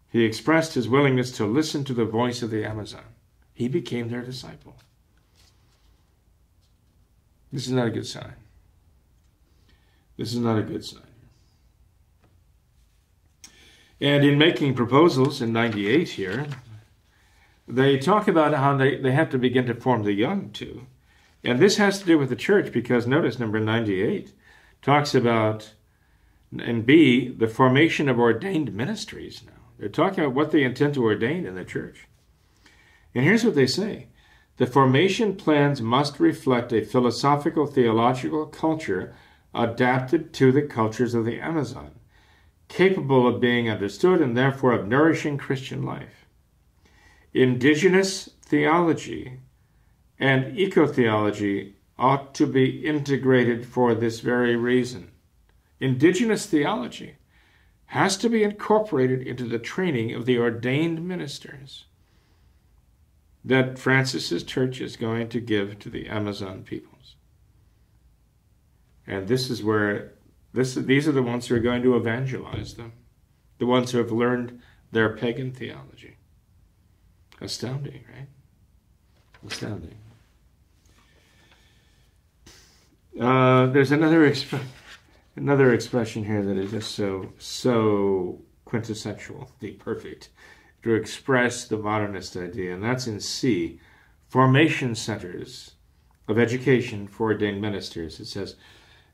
he expressed his willingness to listen to the voice of the Amazon. He became their disciple. This is not a good sign. This is not a good sign. And in making proposals in 98 here, they talk about how they have to begin to form the young too. And this has to do with the church because notice number 98 talks about, in B, the formation of ordained ministries now. They're talking about what they intend to ordain in the church. And here's what they say. The formation plans must reflect a philosophical, theological culture adapted to the cultures of the Amazon, capable of being understood and therefore of nourishing Christian life. Indigenous theology and eco-theology ought to be integrated for this very reason. Indigenous theology has to be incorporated into the training of the ordained ministers that Francis's church is going to give to the Amazon peoples. And this is where, these are the ones who are going to evangelize them, the ones who have learned their pagan theology. Astounding, right? Astounding. There's another expression here that is just so quintessential, the perfect, to express the modernist idea, and that's in C, formation centers of education for ordained ministers. It says,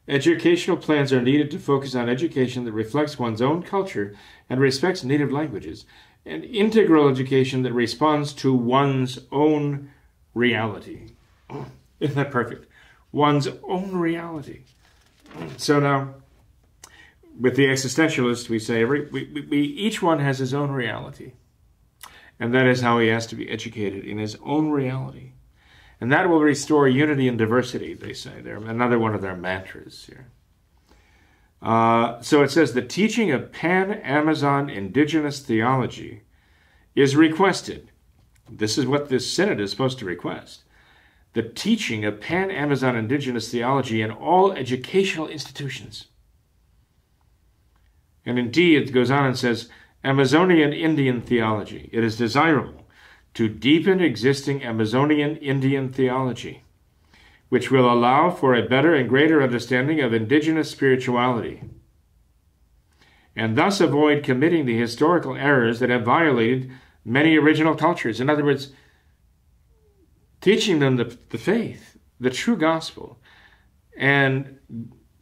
educational plans are needed to focus on education that reflects one's own culture and respects native languages, and integral education that responds to one's own reality. Oh, isn't that perfect? One's own reality. So now, with the existentialists, we say each one has his own reality. And that is how he has to be educated, in his own reality. And that will restore unity and diversity, they say. They're another one of their mantras here. So it says, the teaching of Pan-Amazon indigenous theology is requested. This is what this synod is supposed to request. The teaching of Pan-Amazon indigenous theology in all educational institutions. And indeed, it goes on and says, Amazonian Indian theology. It is desirable to deepen existing Amazonian Indian theology, which will allow for a better and greater understanding of indigenous spirituality, and thus avoid committing the historical errors that have violated many original cultures. In other words, teaching them the faith the true gospel and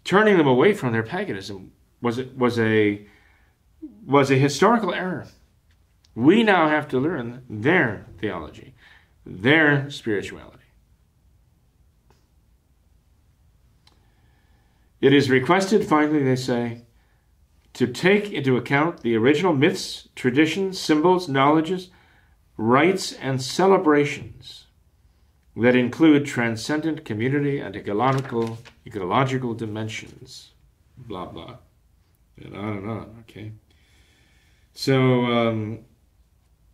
turning them away from their paganism was a historical error. We now have to learn their theology, their spirituality. It is requested, finally, they say, to take into account the original myths, traditions, symbols, knowledges, rites, and celebrations that include transcendent community and ecological dimensions. Blah, blah. And on, okay? So,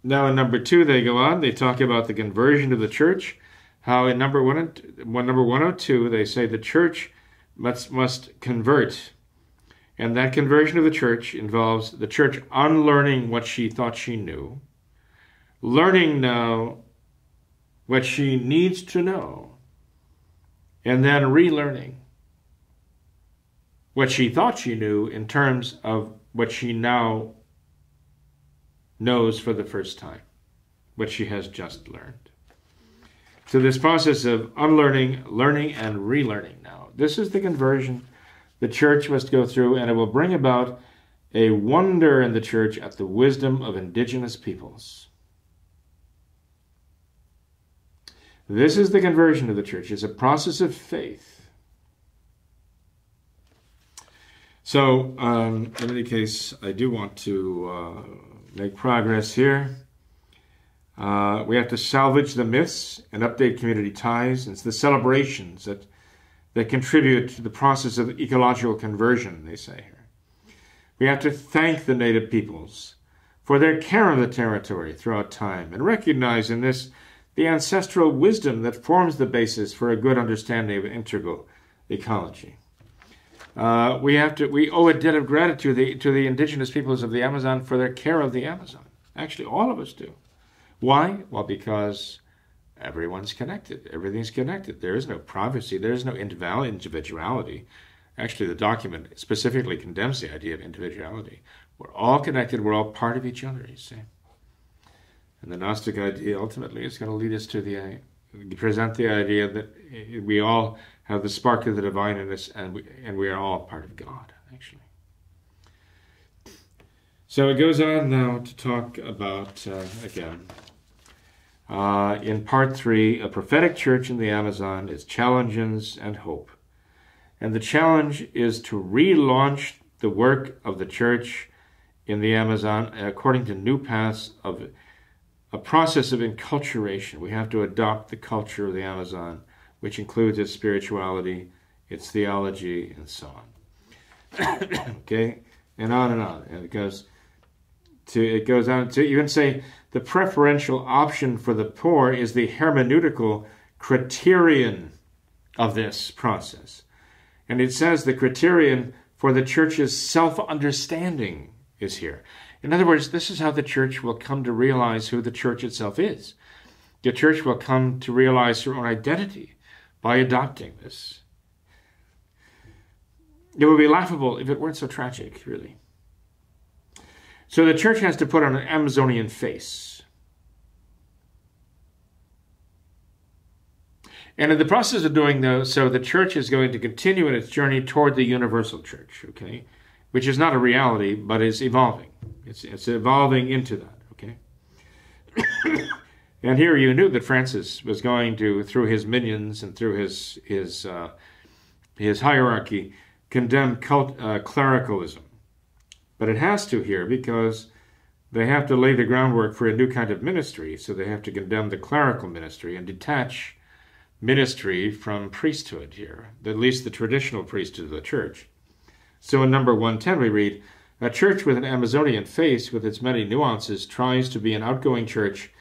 now in number 2, they go on. They talk about the conversion of the church. How in number 102, they say the church must convert. And that conversion of the church involves the church unlearning what she thought she knew, learning now what she needs to know, and then relearning what she thought she knew in terms of what she now knows for the first time, what she has just learned. So this process of unlearning, learning, and relearning now, this is the conversion the church must go through, and it will bring about a wonder in the church at the wisdom of indigenous peoples. This is the conversion of the church. It's a process of faith. So, in any case, I do want to make progress here. We have to salvage the myths and update community ties. It's the celebrations that contribute to the process of ecological conversion, they say here. We have to thank the native peoples for their care of the territory throughout time and recognize in this the ancestral wisdom that forms the basis for a good understanding of integral ecology. We owe a debt of gratitude to the indigenous peoples of the Amazon for their care of the Amazon. Actually, all of us do. Why? Well, because everyone's connected. Everything's connected. There is no privacy. There is no individuality. Actually, the document specifically condemns the idea of individuality. We're all connected. We're all part of each other, you see. And the Gnostic idea ultimately is going to lead us to present the idea that we all have the spark of the divine in us, and we are all part of God, actually. So it goes on now to talk about, again, in part 3, a prophetic church in the Amazon, its challenges and hope. And the challenge is to relaunch the work of the church in the Amazon according to new paths of a process of enculturation. We have to adopt the culture of the Amazon, which includes its spirituality, its theology, and so on. Okay? And on and on. And it goes on to even say the preferential option for the poor is the hermeneutical criterion of this process. And it says the criterion for the church's self-understanding is here. In other words, this is how the church will come to realize who the church itself is. The church will come to realize her own identity by adopting this. It would be laughable if it weren't so tragic, really. So the church has to put on an Amazonian face. And in the process of doing so, the church is going to continue in its journey toward the universal church, okay? Which is not a reality, but is evolving. It's evolving into that, okay? And here you knew that Francis was going to, through his minions and through his hierarchy, condemn clericalism. But it has to here because they have to lay the groundwork for a new kind of ministry, so they have to condemn the clerical ministry and detach ministry from priesthood here, at least the traditional priesthood of the church. So in number 110 we read, a church with an Amazonian face with its many nuances tries to be an outgoing church,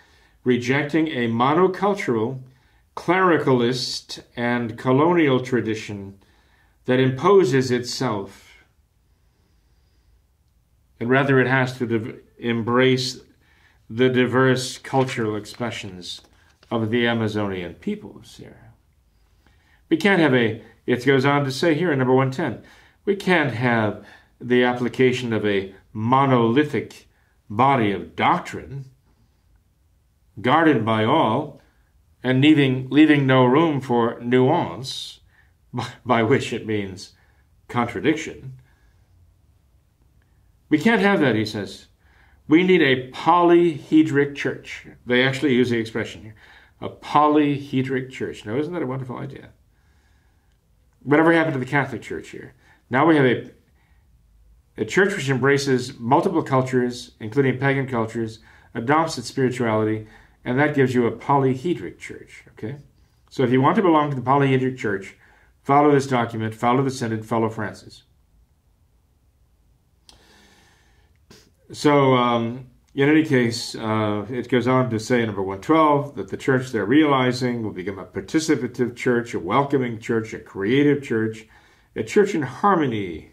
rejecting a monocultural, clericalist, and colonial tradition that imposes itself. And rather it has to embrace the diverse cultural expressions of the Amazonian peoples here. We can't have it goes on to say here in number 110, we can't have the application of a monolithic body of doctrine guarded by all and leaving no room for nuance, by which it means contradiction. We can't have that, he says. We need a polyhedric church. They actually use the expression here, a polyhedric church. Now, isn't that a wonderful idea? Whatever happened to the Catholic Church here? Now we have a church which embraces multiple cultures, including pagan cultures, adopts its spirituality, and that gives you a polyhedric church. Okay? So if you want to belong to the polyhedric church, follow this document, follow the Synod, follow Francis. So, in any case, it goes on to say, number 112, that the church they're realizing will become a participative church, a welcoming church, a creative church, a church in harmony.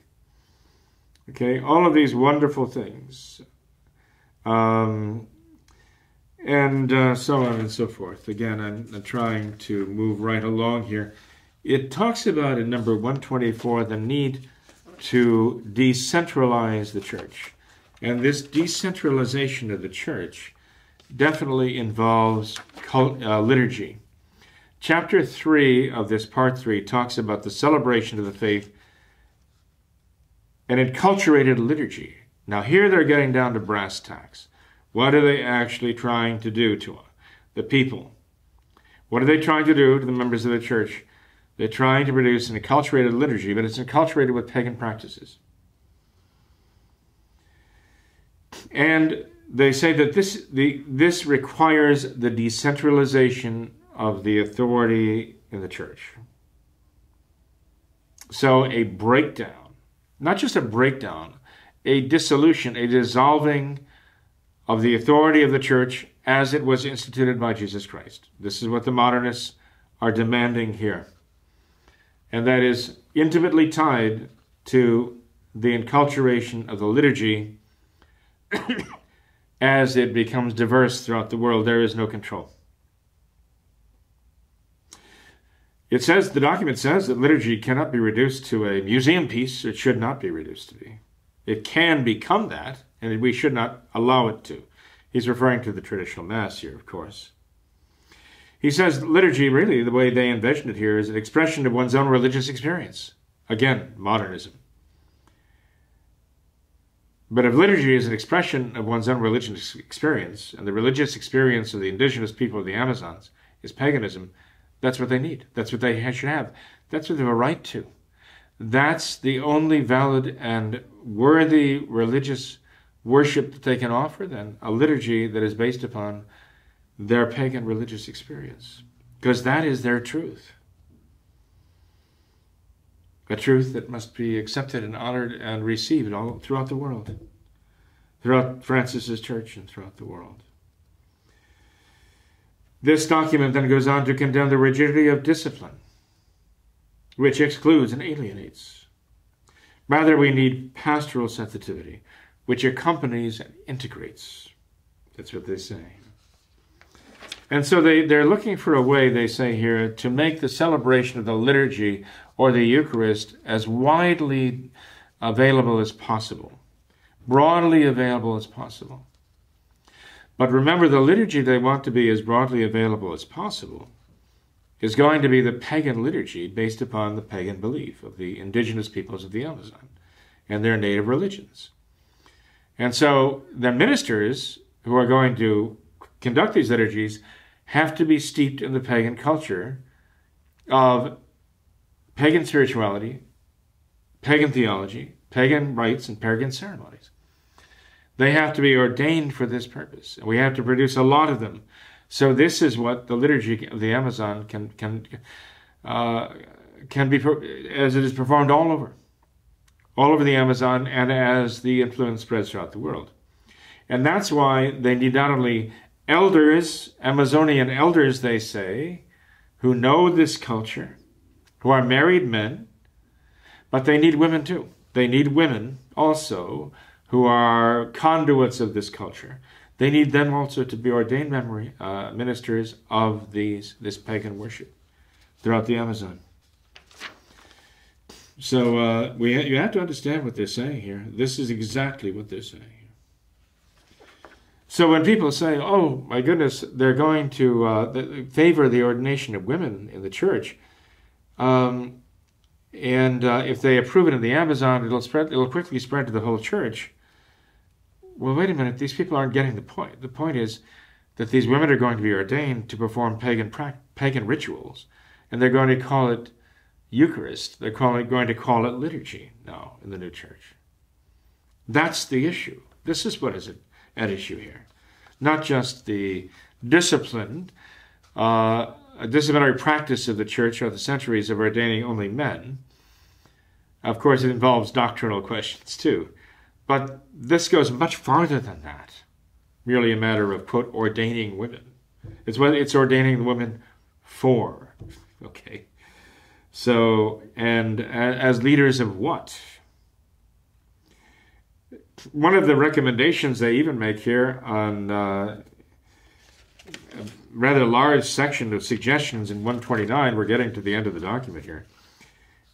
Okay, all of these wonderful things. And so on and so forth. Again, I'm trying to move right along here. It talks about in number 124 the need to decentralize the church. And this decentralization of the church definitely involves liturgy. Chapter 3 of this part 3 talks about the celebration of the faith and enculturated liturgy. Now here they're getting down to brass tacks. What are they actually trying to do to the people? What are they trying to do to the members of the church? They're trying to produce an enculturated liturgy, but it's enculturated with pagan practices. And they say that this requires the decentralization of the authority in the church. So a breakdown, not just a breakdown, a dissolution, a dissolving of the authority of the church as it was instituted by Jesus Christ. This is what the modernists are demanding here. And that is intimately tied to the enculturation of the liturgy. As it becomes diverse throughout the world, there is no control. It says, the document says that liturgy cannot be reduced to a museum piece. It should not be reduced to be. It can become that, and we should not allow it to. He's referring to the traditional Mass here, of course. He says liturgy, really, the way they envision it here, is an expression of one's own religious experience. Again, modernism. But if liturgy is an expression of one's own religious experience, and the religious experience of the indigenous people of the Amazons is paganism, that's what they need. That's what they should have. That's what they have a right to. That's the only valid and worthy religious worship that they can offer, then, a liturgy that is based upon their pagan religious experience. Because that is their truth. A truth that must be accepted and honored and received all throughout the world, throughout Francis's church and throughout the world. This document then goes on to condemn the rigidity of discipline, which excludes and alienates. Rather, we need pastoral sensitivity, which accompanies and integrates. That's what they say. And so they're looking for a way, they say here, to make the celebration of the liturgy or the Eucharist as widely available as possible, broadly available as possible. But remember, the liturgy they want to be as broadly available as possible is going to be the pagan liturgy based upon the pagan belief of the indigenous peoples of the Amazon and their native religions. And so the ministers who are going to conduct these liturgies have to be steeped in the pagan culture of pagan spirituality, pagan theology, pagan rites, and pagan ceremonies. They have to be ordained for this purpose, and we have to produce a lot of them. So this is what the liturgy of the Amazon can be, as it is performed all over the Amazon, and as the influence spreads throughout the world. And that's why they need not only elders, Amazonian elders, they say, who know this culture, who are married men, but they need women too. They need women also who are conduits of this culture. They need them also to be ordained ministers of this pagan worship throughout the Amazon. So you have to understand what they're saying here. This is exactly what they're saying here. So when people say, oh, my goodness, they're going to favor the ordination of women in the church, and if they approve it in the Amazon, it'll quickly spread to the whole church. Well, wait a minute, these people aren't getting the point. The point is that these women are going to be ordained to perform pagan rituals, and they're going to call it Eucharist. They're going to call it liturgy now in the new church. That's the issue. This is what is at issue here. Not just the disciplinary practice of the church throughout the centuries of ordaining only men. Of course, it involves doctrinal questions too. But this goes much farther than that. Merely a matter of, quote, ordaining women. It's what it's ordaining the women for. Okay. So, and as leaders of what? One of the recommendations they even make here on a rather large section of suggestions in 129, we're getting to the end of the document here,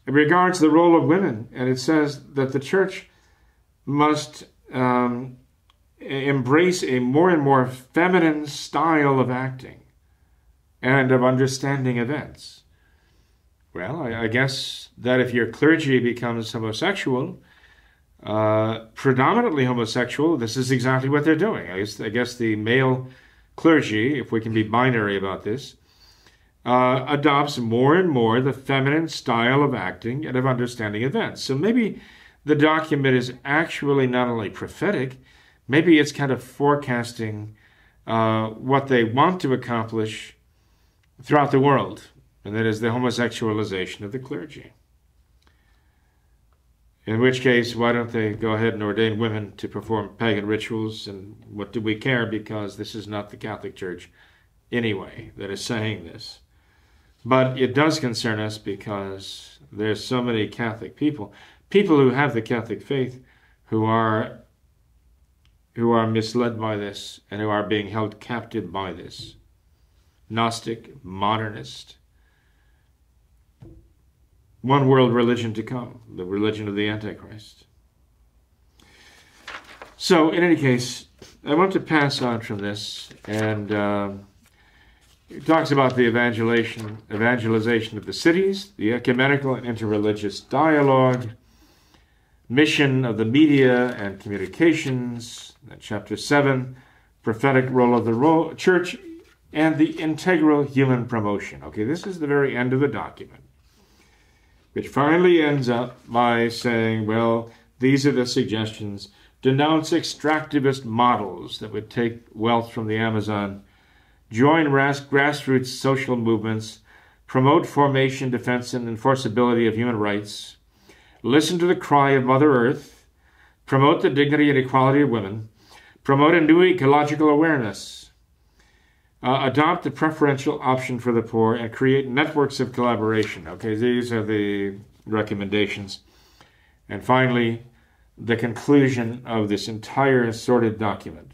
it regards the role of women, and it says that the church must embrace a more and more feminine style of acting and of understanding events. Well, I guess that if your clergy becomes homosexual, predominantly homosexual, this is exactly what they're doing. I guess the male clergy, if we can be binary about this, adopts more and more the feminine style of acting and of understanding events. So maybe the document is actually not only prophetic, maybe it's kind of forecasting what they want to accomplish throughout the world, and that is the homosexualization of the clergy. In which case, why don't they go ahead and ordain women to perform pagan rituals, and what do we care, because this is not the Catholic Church anyway that is saying this. But it does concern us because there's so many Catholic people who have the Catholic faith who are misled by this and who are being held captive by this. Gnostic, modernist, one world religion to come, the religion of the Antichrist. So, in any case, I want to pass on from this, and it talks about the evangelization of the cities, the ecumenical and interreligious dialogue, mission of the media and communications, chapter 7, prophetic role of the church, and the integral human promotion. Okay, this is the very end of the document, which finally ends up by saying, well, these are the suggestions. Denounce extractivist models that would take wealth from the Amazon, join grassroots social movements, promote formation, defense, and enforceability of human rights, listen to the cry of Mother Earth, promote the dignity and equality of women, promote a new ecological awareness, adopt the preferential option for the poor, and create networks of collaboration. Okay, these are the recommendations. And finally, the conclusion of this entire sordid document.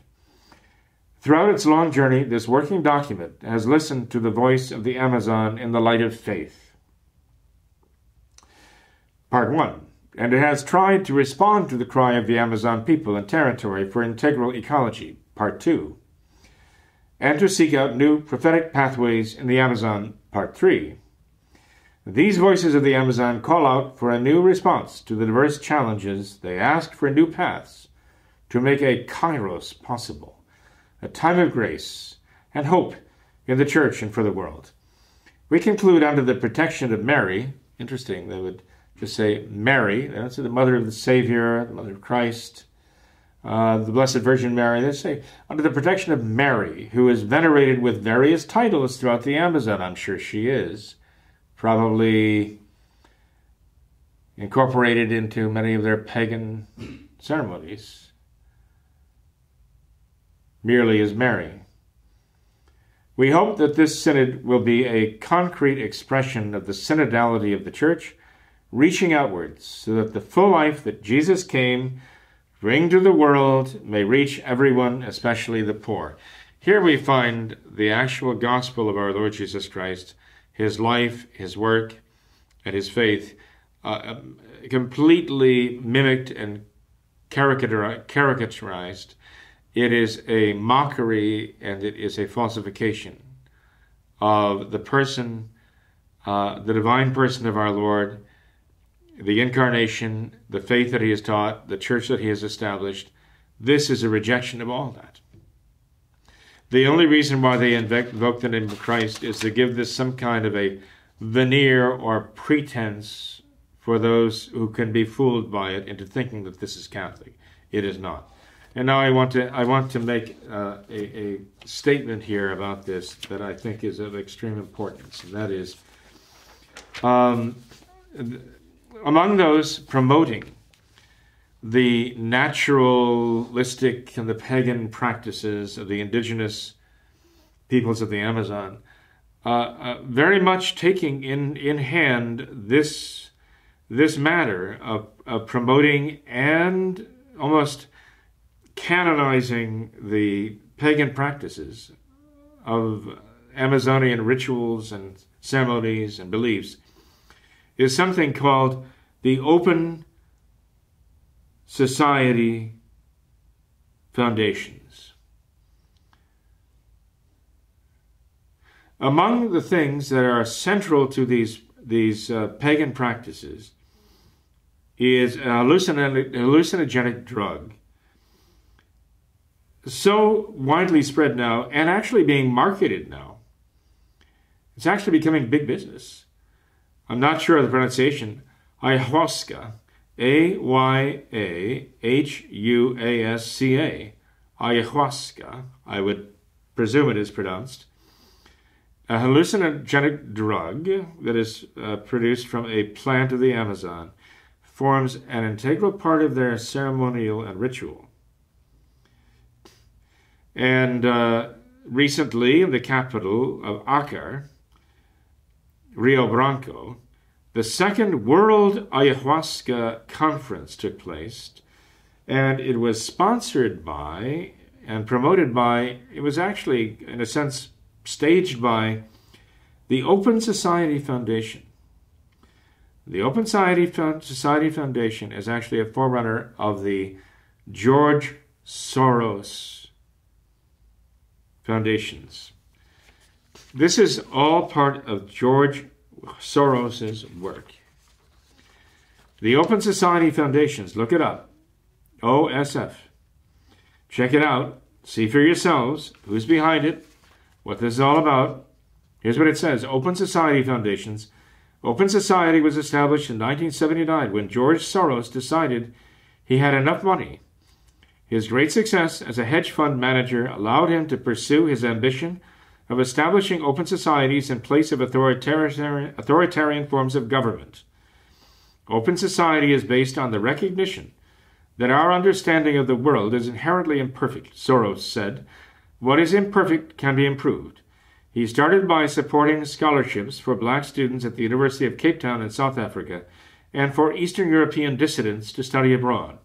Throughout its long journey, this working document has listened to the voice of the Amazon in the light of faith. Part 1. And it has tried to respond to the cry of the Amazon people and territory for integral ecology. Part 2. And to seek out new prophetic pathways in the Amazon. Part 3. These voices of the Amazon call out for a new response to the diverse challenges. They ask for new paths to make a kairos possible, a time of grace and hope in the church and for the world. We conclude under the protection of Mary. Interesting, they would just say Mary. They don't say the mother of the Savior, the mother of Christ, the Blessed Virgin Mary. They say under the protection of Mary, who is venerated with various titles throughout the Amazon. I'm sure she is. Probably incorporated into many of their pagan ceremonies. Merely as Mary. We hope that this synod will be a concrete expression of the synodality of the Church, reaching outwards so that the full life that Jesus came to bring to the world may reach everyone, especially the poor. Here we find the actual gospel of our Lord Jesus Christ, his life, his work, and his faith, completely mimicked and caricaturized it is a mockery and it is a falsification of the person, the divine person of our Lord, the incarnation, the faith that he has taught, the church that he has established. This is a rejection of all that. The only reason why they invoke the name of Christ is to give this some kind of a veneer or pretense for those who can be fooled by it into thinking that this is Catholic. It is not. And now I want to make a statement here about this that I think is of extreme importance, and that is, among those promoting the naturalistic and the pagan practices of the indigenous peoples of the Amazon, very much taking in hand this matter of promoting and almost canonizing the pagan practices of Amazonian rituals and ceremonies and beliefs, is something called the Open Society Foundations. Among the things that are central to these pagan practices is a hallucinogenic drug, so widely spread now and actually being marketed now. It's actually becoming big business. I'm not sure of the pronunciation. Ayahuasca. Ayahuasca. Ayahuasca, I would presume it is pronounced. A hallucinogenic drug that is produced from a plant of the Amazon forms an integral part of their ceremonial and ritual. And recently, in the capital of Acar, Rio Branco, the second World Ayahuasca Conference took place, and it was sponsored by and promoted by, it was actually, in a sense, staged by the Open Society Foundation. The Open Society Foundation is actually a forerunner of the George Soros Foundations. This is all part of George Soros's work. The Open Society Foundations, look it up, OSF. Check it out, see for yourselves who's behind it, what this is all about. Here's what it says, Open Society Foundations. Open Society was established in 1979 when George Soros decided he had enough money. His great success as a hedge fund manager allowed him to pursue his ambition of establishing open societies in place of authoritarian forms of government. Open society is based on the recognition that our understanding of the world is inherently imperfect, Soros said. What is imperfect can be improved. He started by supporting scholarships for black students at the University of Cape Town in South Africa and for Eastern European dissidents to study abroad.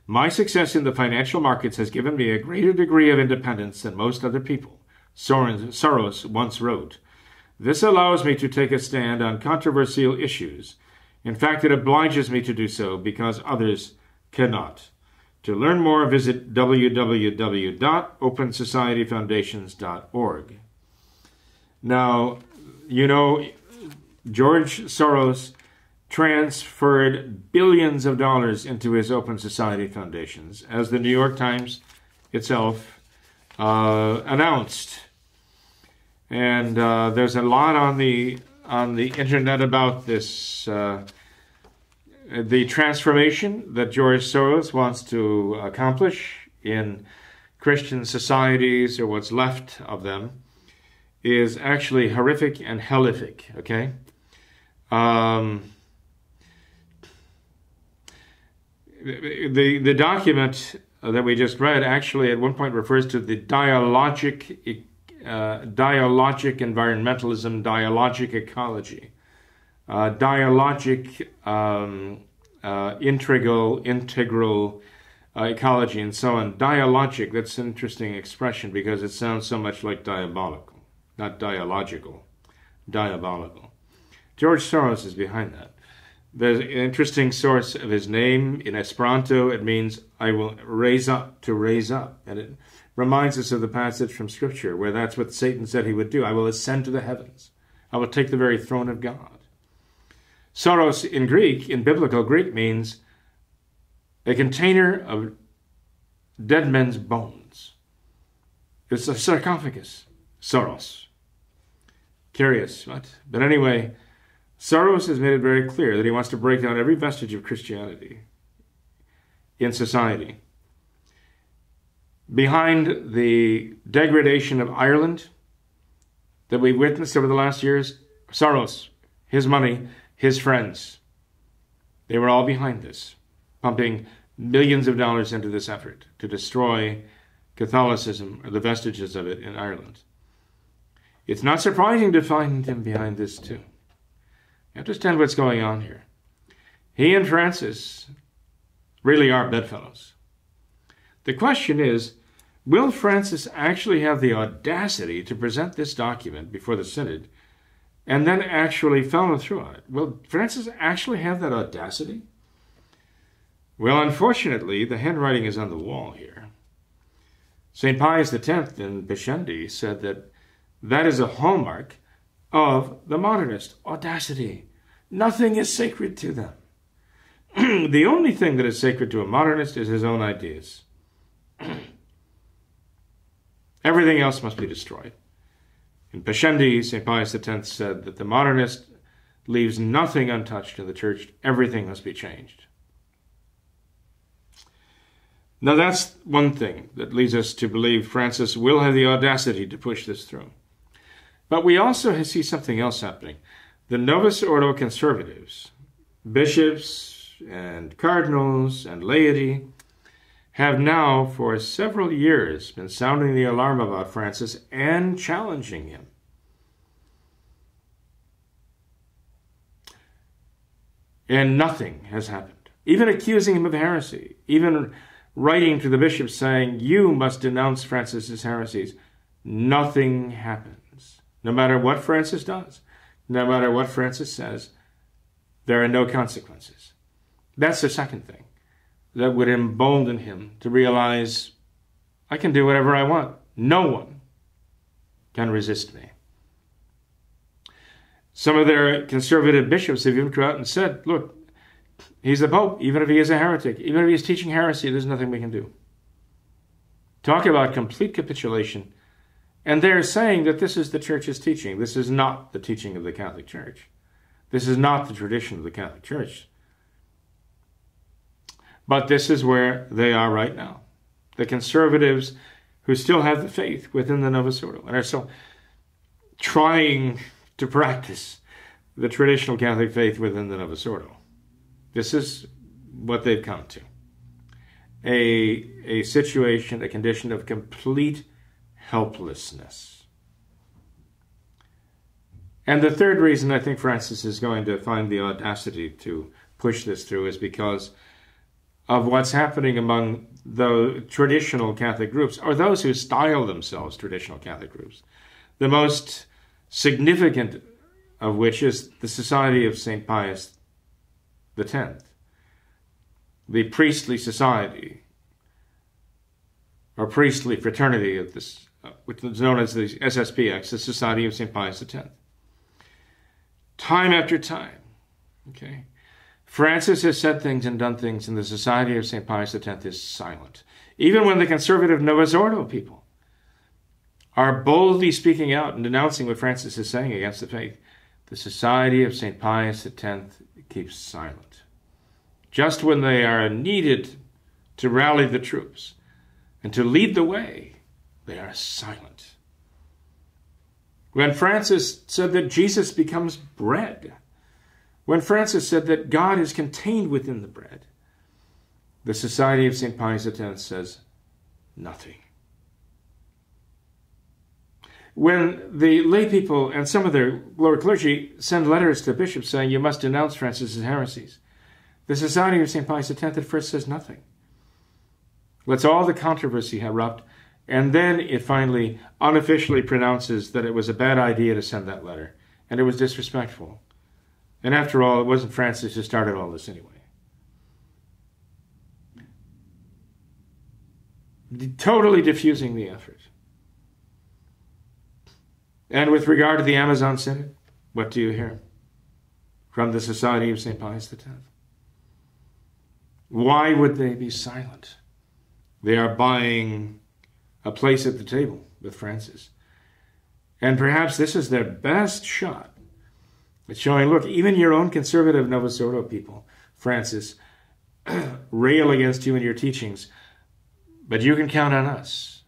My success in the financial markets has given me a greater degree of independence than most other people, Soros once wrote. This allows me to take a stand on controversial issues. In fact, it obliges me to do so because others cannot. To learn more, visit www.opensocietyfoundations.org. Now, you know, George Soros transferred billions of dollars into his Open Society Foundations, as the New York Times itself announced. And there's a lot on the internet about this, the transformation that George Soros wants to accomplish in Christian societies, or what's left of them, is actually horrific and hellific, okay? The document that we just read actually at one point refers to the dialogic environmentalism, dialogic ecology, dialogic integral ecology, and so on. Dialogic, that's an interesting expression because it sounds so much like diabolical, not dialogical, diabolical. George Soros is behind that. The interesting source of his name in Esperanto, it means I will raise up, to raise up. And it reminds us of the passage from Scripture where that's what Satan said he would do. I will ascend to the heavens. I will take the very throne of God. Soros in Greek, in biblical Greek, means a container of dead men's bones. It's a sarcophagus. Soros. Curious, what? But anyway, Soros has made it very clear that he wants to break down every vestige of Christianity in society. Behind the degradation of Ireland that we've witnessed over the last years, Soros, his money, his friends, they were all behind this, pumping millions of dollars into this effort to destroy Catholicism, or the vestiges of it, in Ireland. It's not surprising to find him behind this too. You understand what's going on here. He and Francis really are bedfellows. The question is, will Francis actually have the audacity to present this document before the Synod and then actually follow through on it? Will Francis actually have that audacity? Well, unfortunately, the handwriting is on the wall here. St. Pius X in Pascendi said that that is a hallmark of the modernist, audacity. Nothing is sacred to them. The only thing that is sacred to a modernist is his own ideas. Everything else must be destroyed. In Pascendi, St. Pius X said that the modernist leaves nothing untouched in the church. Everything must be changed. Now that's one thing that leads us to believe Francis will have the audacity to push this through. But we also see something else happening. The Novus Ordo conservatives, bishops and cardinals and laity, have now for several years been sounding the alarm about Francis and challenging him. And nothing has happened. Even accusing him of heresy, even writing to the bishops saying, you must denounce Francis's heresies. Nothing happens. No matter what Francis does, no matter what Francis says, there are no consequences. That's the second thing that would embolden him to realize, I can do whatever I want. No one can resist me. Some of their conservative bishops have even come out and said, look, he's the Pope, even if he is a heretic, even if he's teaching heresy, there's nothing we can do. Talk about complete capitulation. And they're saying that this is the Church's teaching. This is not the teaching of the Catholic Church. This is not the tradition of the Catholic Church. But this is where they are right now. The conservatives who still have the faith within the Novus Ordo and are still trying to practice the traditional Catholic faith within the Novus Ordo. This is what they've come to. A situation, a condition of complete helplessness. And the third reason I think Francis is going to find the audacity to push this through is because of what's happening among the traditional Catholic groups, or those who style themselves traditional Catholic groups. The most significant of which is the Society of St. Pius X, the priestly society, or priestly fraternity of this, which is known as the SSPX, the Society of St. Pius X. Time after time, okay, Francis has said things and done things, and the Society of St. Pius X is silent. Even when the conservative Novus Ordo people are boldly speaking out and denouncing what Francis is saying against the faith, the Society of St. Pius X keeps silent. Just when they are needed to rally the troops and to lead the way, they are silent. When Francis said that Jesus becomes bread, when Francis said that God is contained within the bread, the Society of St. Pius X says nothing. When the lay people and some of their lower clergy send letters to bishops saying you must denounce Francis's heresies, the Society of St. Pius X at first says nothing. Lets all the controversy erupt, and then it finally unofficially pronounces that it was a bad idea to send that letter, and it was disrespectful, And after all, it wasn't Francis who started all this anyway. Totally diffusing the effort. And with regard to the Amazon Synod, what do you hear from the Society of St. Pius X? Why would they be silent? They are buying a place at the table with Francis. And perhaps this is their best shot at showing, look, even your own conservative Novus Ordo people, Francis, rail against you and your teachings, but you can count on us.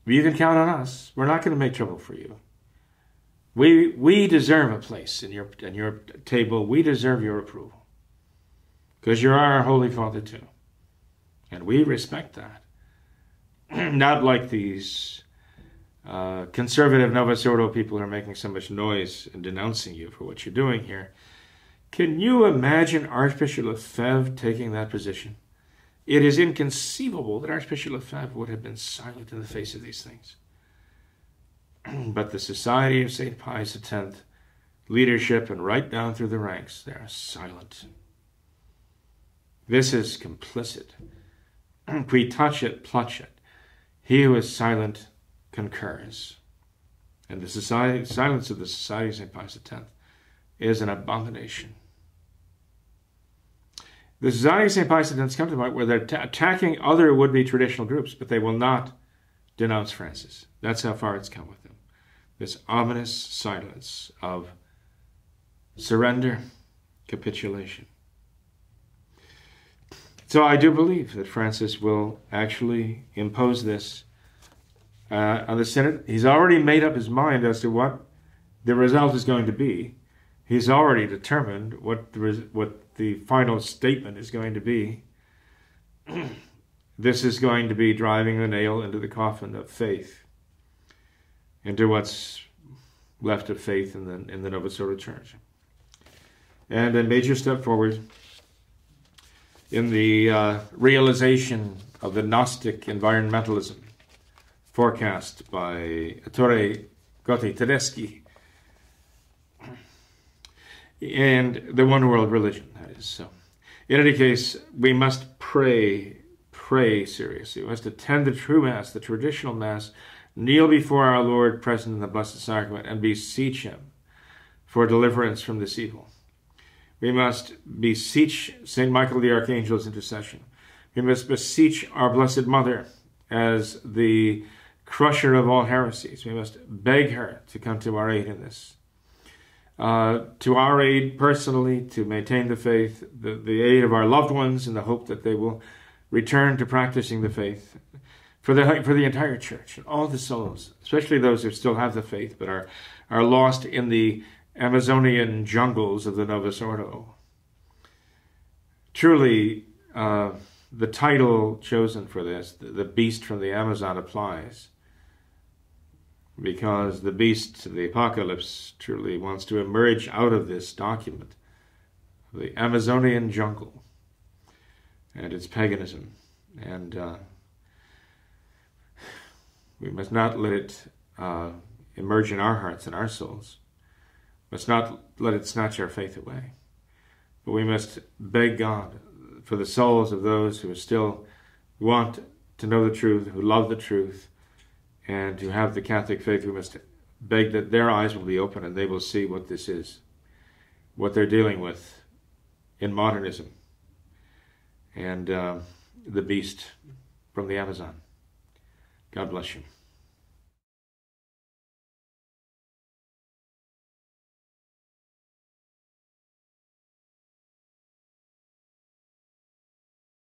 You can count on us. We're not going to make trouble for you. We deserve a place in your table. We deserve your approval. Because you're our Holy Father too. And we respect that. Not like these conservative Novus Ordo people who are making so much noise and denouncing you for what you're doing here. Can you imagine Archbishop Lefebvre taking that position? It is inconceivable that Archbishop Lefebvre would have been silent in the face of these things. But the Society of St. Pius X, leadership and right down through the ranks, they are silent. This is complicit. Qui tacet placet. He who is silent concurs. And the silence of the Society of St. Pius X is an abomination. The Society of St. Pius X come to the point where they're attacking other would-be traditional groups, but they will not denounce Francis. That's how far it's come with them. This ominous silence of surrender, capitulation. So I do believe that Francis will actually impose this on the Synod. He's already made up his mind as to what the result is going to be. He's already determined what the final statement is going to be. This is going to be driving the nail into the coffin of faith, into what's left of faith in the Novus Ordo Church. And a major step forward in the realization of the Gnostic environmentalism forecast by Ettore Gotti Tedeschi, and the one world religion, that is. So, in any case, we must pray seriously. We must attend the true Mass, the traditional Mass, kneel before our Lord present in the Blessed Sacrament, and beseech Him for deliverance from this evil. We must beseech St. Michael the Archangel's intercession. We must beseech our Blessed Mother as the crusher of all heresies. We must beg her to come to our aid in this. To our aid personally, to maintain the faith, the aid of our loved ones in the hope that they will return to practicing the faith, for the entire church and all the souls, especially those who still have the faith but are lost in the Amazonian jungles of the Novus Ordo. Truly, the title chosen for this, the beast from the Amazon, applies, because the beast of the apocalypse truly wants to emerge out of this document, the Amazonian jungle and its paganism. And we must not let it emerge in our hearts and our souls. We must not let it snatch our faith away. But we must beg God for the souls of those who still want to know the truth, who love the truth, and to have the Catholic faith. We must beg that their eyes will be open and they will see what this is, what they're dealing with in modernism, and the beast from the Amazon. God bless you.